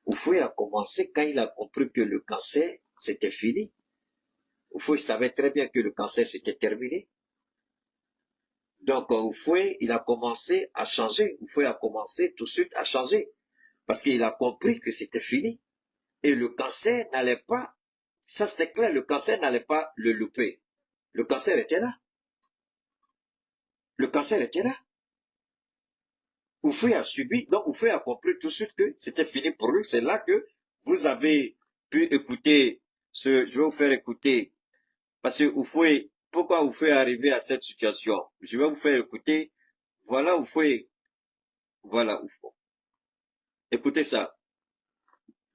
Speaker 1: Houphouët a commencé quand il a compris que le cancer, c'était fini. Houphouët savait très bien que le cancer, c'était terminé. Donc, Houphouët, il a commencé à changer. Houphouët a commencé tout de suite à changer. Parce qu'il a compris que c'était fini. Et le cancer n'allait pas, ça c'était clair, le cancer n'allait pas le louper. Le cancer était là. Le cancer était là. Houphouët a subi, donc Houphouët a compris tout de suite que c'était fini pour lui. C'est là que vous avez pu écouter je vais vous faire écouter, parce que Houphouët, pourquoi Houphouët est arrivé à cette situation? Je vais vous faire écouter, voilà Houphouët, voilà Houphouët. Écoutez ça.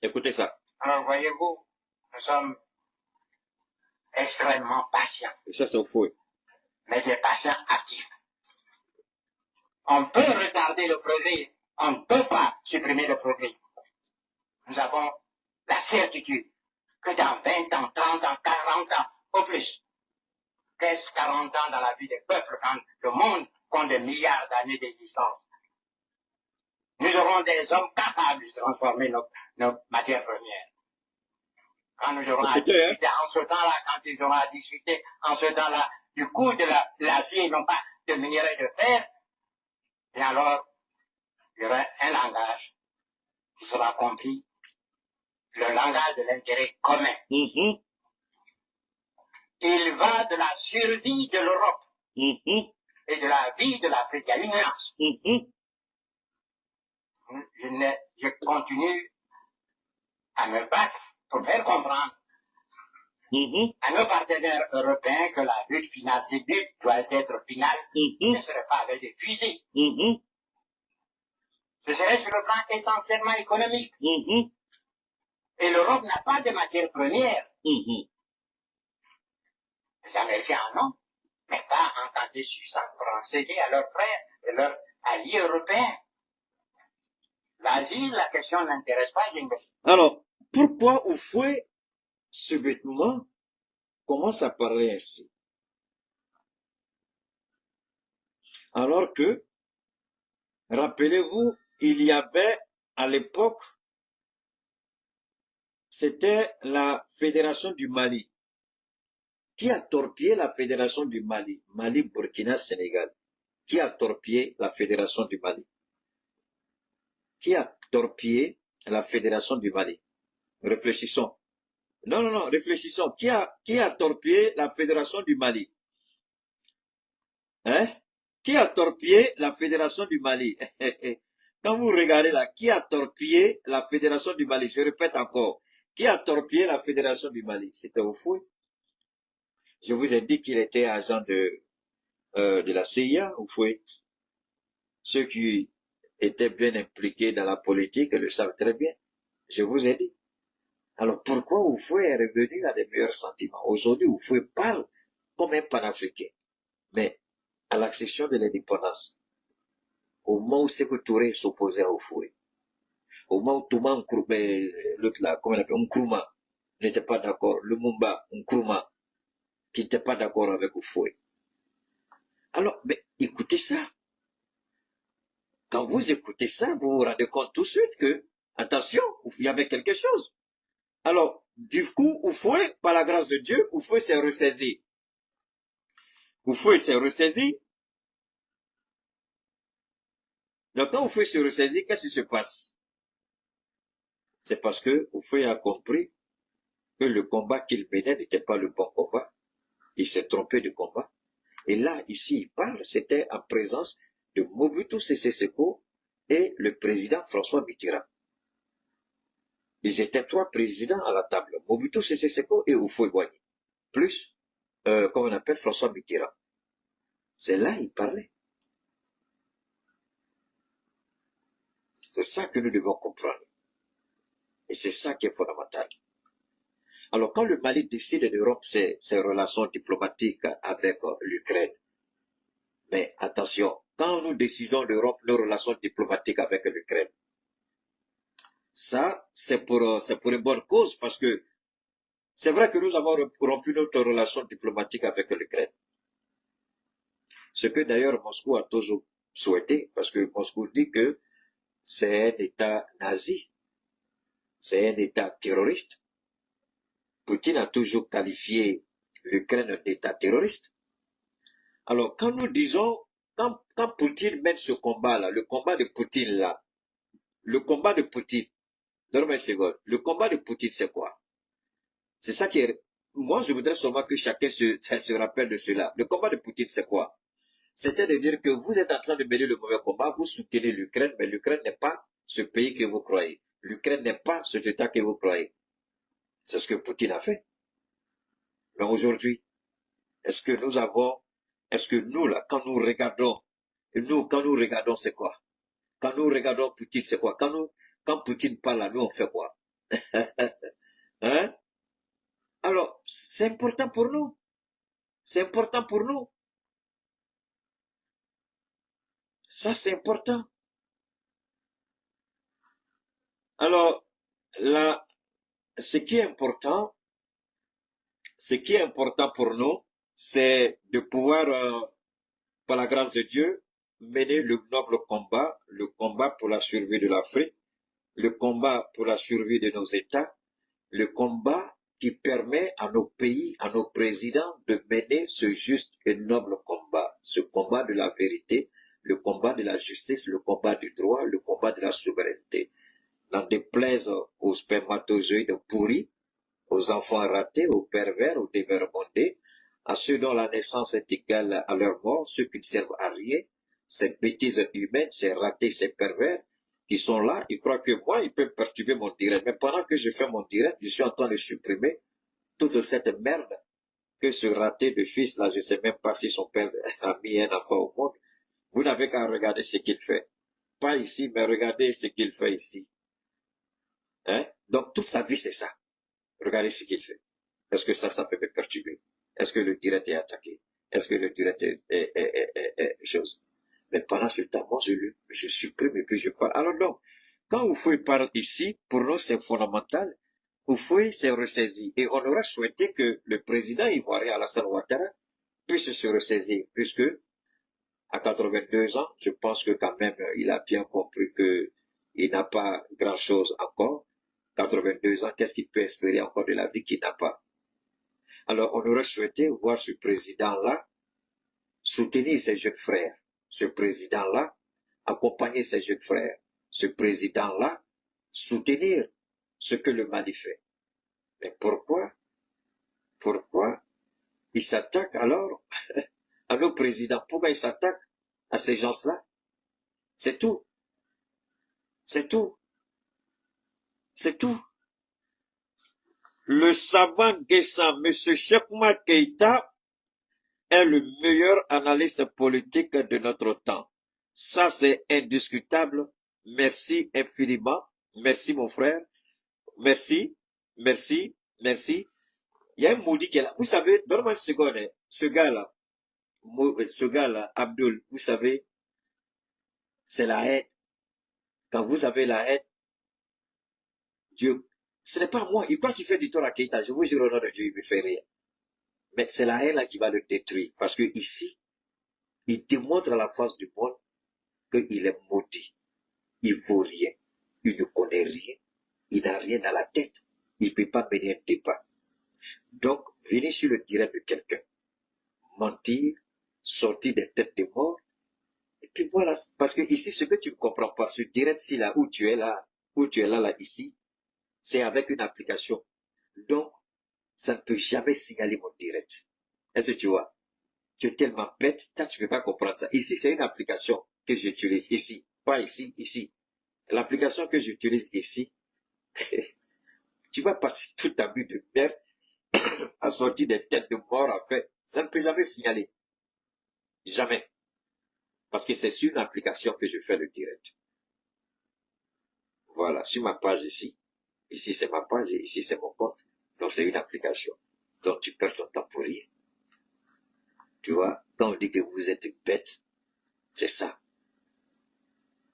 Speaker 1: Écoutez ça.
Speaker 5: Alors, voyez-vous, nous sommes extrêmement patients.
Speaker 1: Et ça, c'est Houphouët.
Speaker 5: Mais des patients actifs. On peut retarder le progrès, on ne peut pas supprimer le progrès. Nous avons la certitude que dans 20 ans, 30 ans, 40 ans, au plus, qu'est-ce 40 ans dans la vie des peuples quand le monde compte des milliards d'années d'existence? Nous aurons des hommes capables de transformer nos matières premières. Quand nous aurons à discuter en ce temps-là, quand ils auront à discuter en ce temps-là du coût de l'acier, non pas de minerai de fer, et alors, il y aura un langage qui sera compris, le langage de l'intérêt commun.
Speaker 1: Mm-hmm.
Speaker 5: Il va de la survie de l'Europe
Speaker 1: Mm-hmm.
Speaker 5: et de la vie de l'Afrique. Il y a une nuance.
Speaker 1: Mm-hmm.
Speaker 5: Je continue à me battre pour faire comprendre
Speaker 1: Mm-hmm.
Speaker 5: à nos partenaires européens que la lutte finale, cette lutte doit être finale,
Speaker 1: Mm-hmm.
Speaker 5: ne serait pas avec des fusils.
Speaker 1: Mm-hmm.
Speaker 5: Ce serait sur le plan essentiellement économique.
Speaker 1: Mm-hmm.
Speaker 5: Et l'Europe n'a pas de matières premières.
Speaker 1: Mm-hmm.
Speaker 5: Les Américains en ont, mais pas en quantité suffisante pour en céder à leurs frères et leurs alliés européens. L'Asie, la question n'intéresse pas Jingle.
Speaker 1: Alors, pourquoi Houphouët, subitement, commence à parler ainsi? Alors que, rappelez-vous, il y avait, à l'époque, c'était la Fédération du Mali. Qui a torpillé la Fédération du Mali? Mali, Burkina, Sénégal. Qui a torpillé la Fédération du Mali? Qui a torpillé la Fédération du Mali? Réfléchissons. Non, réfléchissons. Qui a torpillé la Fédération du Mali? Hein? Qui a torpillé la Fédération du Mali? Quand vous regardez là, qui a torpillé la Fédération du Mali? Je répète encore. Qui a torpillé la Fédération du Mali? C'était Houphouët. Je vous ai dit qu'il était agent de la CIA, Houphouët. Ceux qui étaient bien impliqués dans la politique le savent très bien. Je vous ai dit. Alors pourquoi Houphouët est revenu à des meilleurs sentiments? Aujourd'hui, Houphouët parle comme un panafricain. Mais à l'accession de l'indépendance, au moment où Sékou Touré s'opposait à Houphouët, au moment où Touma Nkrumah, l'autre là, comment on appelle, Nkrumah, n'était pas d'accord, Lumumba Nkrumah, qui n'était pas d'accord avec Houphouët. Alors, mais écoutez ça. Quand vous écoutez ça, vous vous rendez compte tout de suite que, attention, il y avait quelque chose. Alors, du coup, Houphouët, par la grâce de Dieu, Houphouët s'est ressaisi. Houphouët s'est ressaisi. Donc, quand Houphouët s'est ressaisi, qu'est-ce qui se passe? C'est parce que Houphouët a compris que le combat qu'il menait n'était pas le bon combat. Il s'est trompé de combat. Et là, ici, il parle, c'était en présence de Mobutu Sese Seko et le président François Mitterrand. Ils étaient 3 présidents à la table. Mobutu Sese Seko et Houphouët-Boigny. Plus, comment on appelle, François Mitterrand. C'est là il parlait. C'est ça que nous devons comprendre. Et c'est ça qui est fondamental. Alors, quand le Mali décide de rompre ses relations diplomatiques avec l'Ukraine, mais attention, quand nous décidons de rompre nos relations diplomatiques avec l'Ukraine, ça, c'est pour une bonne cause, parce que c'est vrai que nous avons rompu notre relation diplomatique avec l'Ukraine. Ce que d'ailleurs Moscou a toujours souhaité, parce que Moscou dit que c'est un État nazi, c'est un État terroriste. Poutine a toujours qualifié l'Ukraine d'État terroriste. Alors, quand nous disons, quand Poutine mène ce combat-là, le combat de Poutine là, le combat de Poutine, donne-moi une seconde, le combat de Poutine c'est quoi? C'est ça qui est, moi je voudrais seulement que chacun se rappelle de cela. Le combat de Poutine c'est quoi? C'était de dire que vous êtes en train de mener le mauvais combat, vous soutenez l'Ukraine, mais l'Ukraine n'est pas ce pays que vous croyez. L'Ukraine n'est pas cet État que vous croyez. C'est ce que Poutine a fait. Mais aujourd'hui, est-ce que nous là, quand nous regardons, c'est quoi? Quand nous regardons Poutine, c'est quoi? Quand Poutine parle à nous, on fait quoi? Hein? Alors, c'est important pour nous. C'est important pour nous. Ça, c'est important. Alors, là, ce qui est important pour nous, c'est de pouvoir, par la grâce de Dieu, mener le noble combat, le combat pour la survie de l'Afrique, le combat pour la survie de nos États, le combat qui permet à nos pays, à nos présidents de mener ce juste et noble combat, ce combat de la vérité, le combat de la justice, le combat du droit, le combat de la souveraineté. N'en déplaise aux spermatozoïdes pourris, aux enfants ratés, aux pervers, aux dévergondés, à ceux dont la naissance est égale à leur mort, ceux qui ne servent à rien, ces bêtises humaines, ces ratés, ces pervers, qui sont là, ils croient que moi, ils peuvent perturber mon direct. Mais pendant que je fais mon direct, je suis en train de supprimer toute cette merde que ce raté de fils là, je sais même pas si son père a mis un enfant au monde. Vous n'avez qu'à regarder ce qu'il fait. Pas ici, mais regardez ce qu'il fait ici. Hein? Donc, toute sa vie, c'est ça. Regardez ce qu'il fait. Est-ce que ça peut me perturber? Est-ce que le direct est attaqué? Est-ce que le direct est chose? Mais pendant ce temps, moi, je supprime et puis je parle. Alors donc, quand Houphouët parle ici, pour nous, c'est fondamental. Houphouët s'est ressaisi. Et on aurait souhaité que le président ivoirien Alassane Ouattara puisse se ressaisir, puisque à 82 ans, je pense que quand même, il a bien compris que il n'a pas grand-chose encore. 82 ans, qu'est-ce qu'il peut espérer encore de la vie qu'il n'a pas? Alors, on aurait souhaité voir ce président-là soutenir ses jeunes frères. Ce président-là accompagner ses jeunes frères. Ce président-là soutenir ce que le Mali fait. Mais pourquoi il s'attaque alors à nos présidents? Pourquoi il s'attaque à ces gens-là. C'est tout. C'est tout. C'est tout. Le savant Guessant, M. Chekma Keïta, est le meilleur analyste politique de notre temps. Ça, c'est indiscutable. Merci infiniment. Merci, mon frère. Merci, merci, merci. Il y a un maudit qui est là. Vous savez, donne-moi une seconde. Ce gars-là, Abdul, vous savez, c'est la haine. Quand vous avez la haine, Dieu, ce n'est pas moi. Il croit qu'il fait du tort à Keïta. Je vous jure au nom de Dieu, il me fait rien. Mais c'est la haine là qui va le détruire. Parce que ici, il démontre à la face du monde qu'il est maudit. Il vaut rien. Il ne connaît rien. Il n'a rien à la tête. Il ne peut pas mener un débat. Donc, venez sur le direct de quelqu'un. Mentir, sortir des têtes de mort. Et puis voilà. Parce que ici, ce que tu ne comprends pas, ce direct-ci là, où tu es là, ici, c'est avec une application. Donc, ça ne peut jamais signaler mon direct. Est-ce que tu vois? Tu es tellement bête, toi, tu ne peux pas comprendre ça. Ici, c'est une application que j'utilise ici. Pas ici, ici. L'application que j'utilise ici, tu vas passer toute ta vie de merde à sortir des têtes de mort en fait. Ça ne peut jamais signaler. Jamais. Parce que c'est sur une application que je fais le direct. Voilà, sur ma page ici. Ici, c'est ma page et ici, c'est mon compte. Donc, c'est une application. Donc, tu perds ton temps pour rien. Tu vois, quand on dit que vous êtes bête, c'est ça.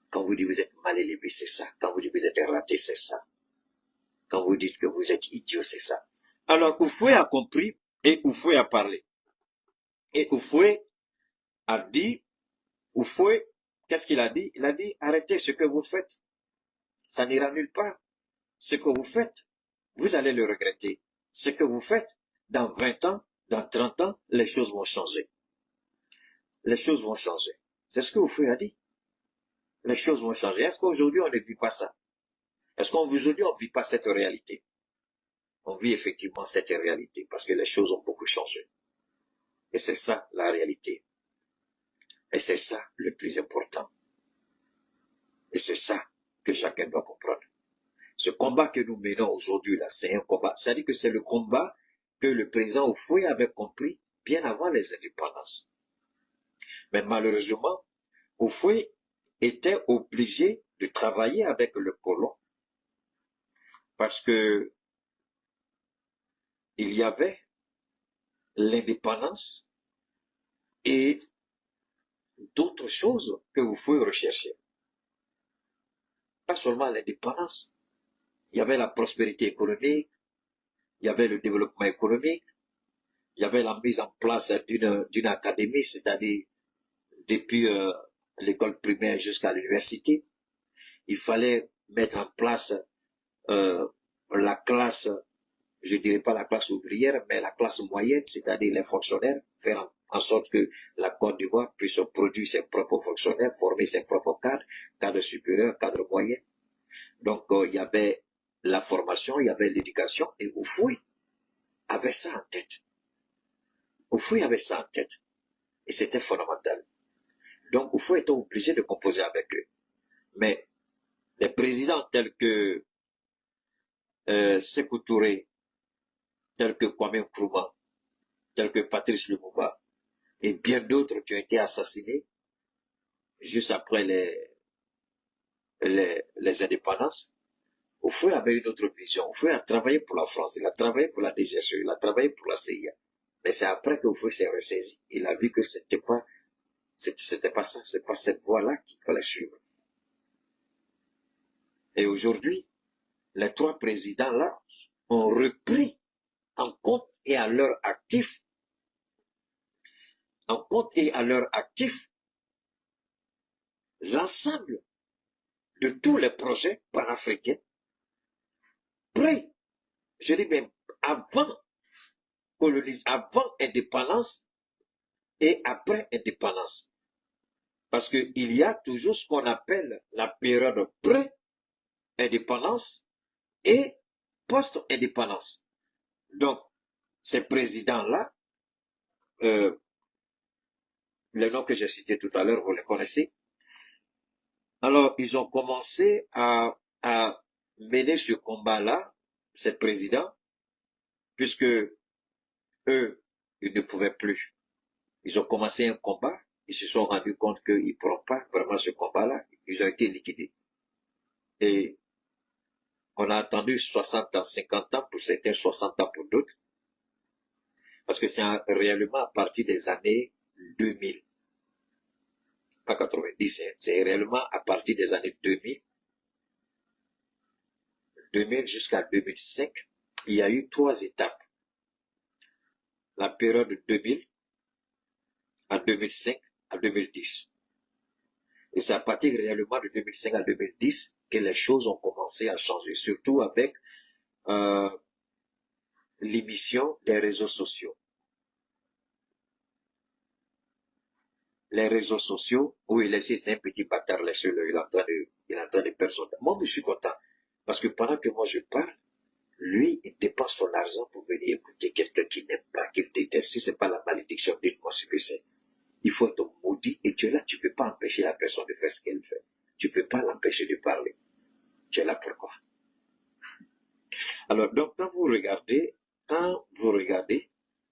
Speaker 1: Quand vous dites que vous êtes mal élevé, c'est ça. Quand vous dites que vous êtes raté, c'est ça. Quand vous dites que vous êtes idiot, c'est ça. Alors, Oufoué a compris et Oufoué a parlé. Et Oufoué a dit, Oufoué, qu'est-ce qu'il a dit? Il a dit, arrêtez ce que vous faites. Ça n'ira nulle part. Ce que vous faites, vous allez le regretter. Ce que vous faites, dans 20 ans, dans 30 ans, les choses vont changer. Les choses vont changer. C'est ce que Oufoué a dit. Les choses vont changer. Est-ce qu'aujourd'hui, on ne vit pas ça? Est-ce qu'aujourd'hui, on ne vit pas cette réalité? On vit effectivement cette réalité parce que les choses ont beaucoup changé. Et c'est ça, la réalité. Et c'est ça, le plus important. Et c'est ça que chacun doit comprendre. Ce combat que nous menons aujourd'hui, là, c'est un combat. C'est-à-dire que c'est le combat que le président Oufoué avait compris bien avant les indépendances. Mais malheureusement, Oufoué était obligé de travailler avec le colon parce que il y avait l'indépendance et d'autres choses que vous pouvez rechercher. Pas seulement l'indépendance. Il y avait la prospérité économique, il y avait le développement économique, il y avait la mise en place d'une académie, c'est-à-dire depuis l'école primaire jusqu'à l'université. Il fallait mettre en place la classe, je dirais pas la classe ouvrière, mais la classe moyenne, c'est-à-dire les fonctionnaires, faire en sorte que la Côte d'Ivoire puisse produire ses propres fonctionnaires, former ses propres cadres, cadres supérieurs, cadres moyens. Donc, il y avait la formation, il y avait l'éducation, et Oufoué avait ça en tête. Oufoué avait ça en tête. Et c'était fondamental. Donc, Oufoué était obligé de composer avec eux. Mais les présidents tels que Sékou Touré, tels que Kwame Nkrumah, tels que Patrice Lumumba, et bien d'autres qui ont été assassinés juste après les indépendances, Oufoué avait une autre vision. Oufoué a travaillé pour la France, il a travaillé pour la DGSE, il a travaillé pour la CIA. Mais c'est après que Oufoué s'est ressaisi. Il a vu que c'était pas ça, c'est pas cette voie-là qu'il fallait suivre. Et aujourd'hui, les trois présidents-là ont repris en compte et à leur actif, l'ensemble de tous les projets panafricains prêts, je dis même avant indépendance et après indépendance. Parce qu'il y a toujours ce qu'on appelle la période pré-indépendance et post-indépendance. Donc, ces présidents-là les noms que j'ai cités tout à l'heure, vous les connaissez. Alors, ils ont commencé à mener ce combat-là, ces présidents, puisque eux, ils ne pouvaient plus. Ils ont commencé un combat, ils se sont rendus compte qu'ils ne pourront pas vraiment ce combat-là. Ils ont été liquidés. Et on a attendu 60 ans, 50 ans pour certains, 60 ans pour d'autres. Parce que c'est réellement à partir des années 2000. Pas 90, hein, c'est réellement à partir des années 2000. 2000 jusqu'à 2005, il y a eu 3 étapes. La période de 2000 à 2005 à 2010. Et c'est à partir réellement de 2005 à 2010 que les choses ont commencé à changer, surtout avec l'émission des réseaux sociaux. Les réseaux sociaux, où il laisse un petit bâtard, laissez-le, il est en train de perdre son temps. Moi, je suis content. Parce que pendant que moi je parle, lui, il dépense son argent pour venir écouter quelqu'un qui n'aime pas, qu'il déteste. Si c'est pas la malédiction, dites-moi ce que c'est. Il faut être maudit et tu es là, tu peux pas empêcher la personne de faire ce qu'elle fait. Tu peux pas l'empêcher de parler. Tu es là pourquoi? Alors, donc, quand vous regardez,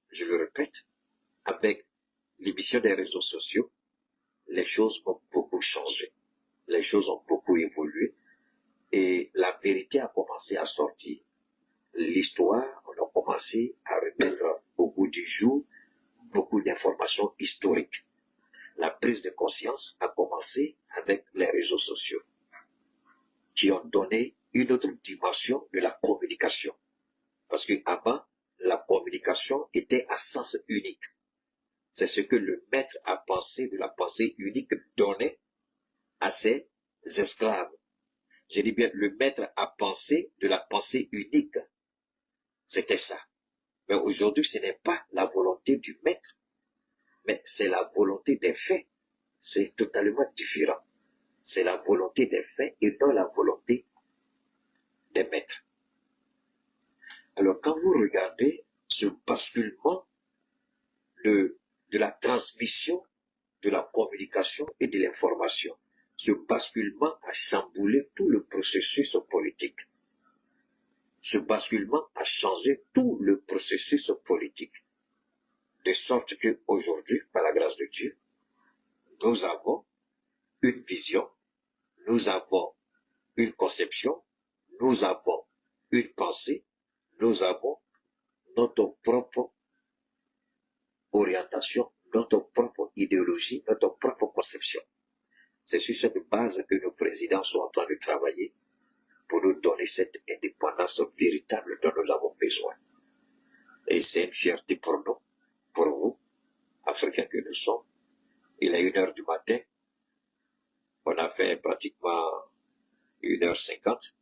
Speaker 1: je le répète, avec l'émission des réseaux sociaux, les choses ont beaucoup changé. Les choses ont beaucoup évolué et la vérité a commencé à sortir. L'histoire, on a commencé à remettre au goût du jour beaucoup d'informations historiques. La prise de conscience a commencé avec les réseaux sociaux qui ont donné une autre dimension de la communication. Parce qu'avant, la communication était à sens unique. C'est ce que le maître à penser de la pensée unique donnait à ses esclaves. Je dis bien, le maître à penser de la pensée unique. C'était ça. Mais aujourd'hui, ce n'est pas la volonté du maître, mais c'est la volonté des faits. C'est totalement différent. C'est la volonté des faits et non la volonté des maîtres. Alors, quand vous regardez ce basculement de la transmission, de la communication et de l'information, ce basculement a chamboulé tout le processus politique. Ce basculement a changé tout le processus politique. De sorte que aujourd'hui, par la grâce de Dieu, nous avons une vision, nous avons une conception, nous avons une pensée, nous avons notre propre orientation, notre propre idéologie, notre propre conception. C'est sur cette base que nos présidents sont en train de travailler pour nous donner cette indépendance véritable dont nous avons besoin. Et c'est une fierté pour nous, pour vous, Africains que nous sommes. Il est 1h du matin. On a fait pratiquement 1h50.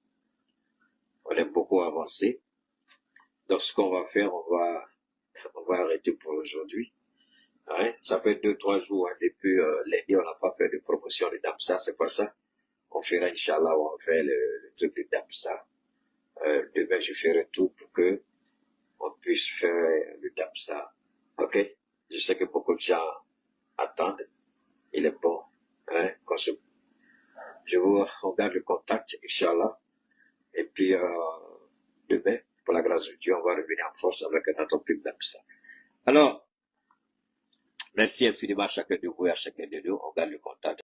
Speaker 1: On a beaucoup avancé. Donc ce qu'on va faire, on va arrêter pour aujourd'hui. Hein? Ça fait 2-3 jours, hein, depuis lundi, on n'a pas fait de promotion de Damsa, c'est pas ça. On fera, Inch'Allah, on fait le truc de Damsa. Demain, je ferai tout pour que on puisse faire le Damsa. Ok? Je sais que beaucoup de gens attendent. Il est bon, hein, on garde le contact, Inch'Allah. Et puis, demain, pour la grâce de Dieu, on va revenir en force avec notre pub Damsa. Alors, merci infiniment à chacun de vous et à chacun de nous. On garde le contact.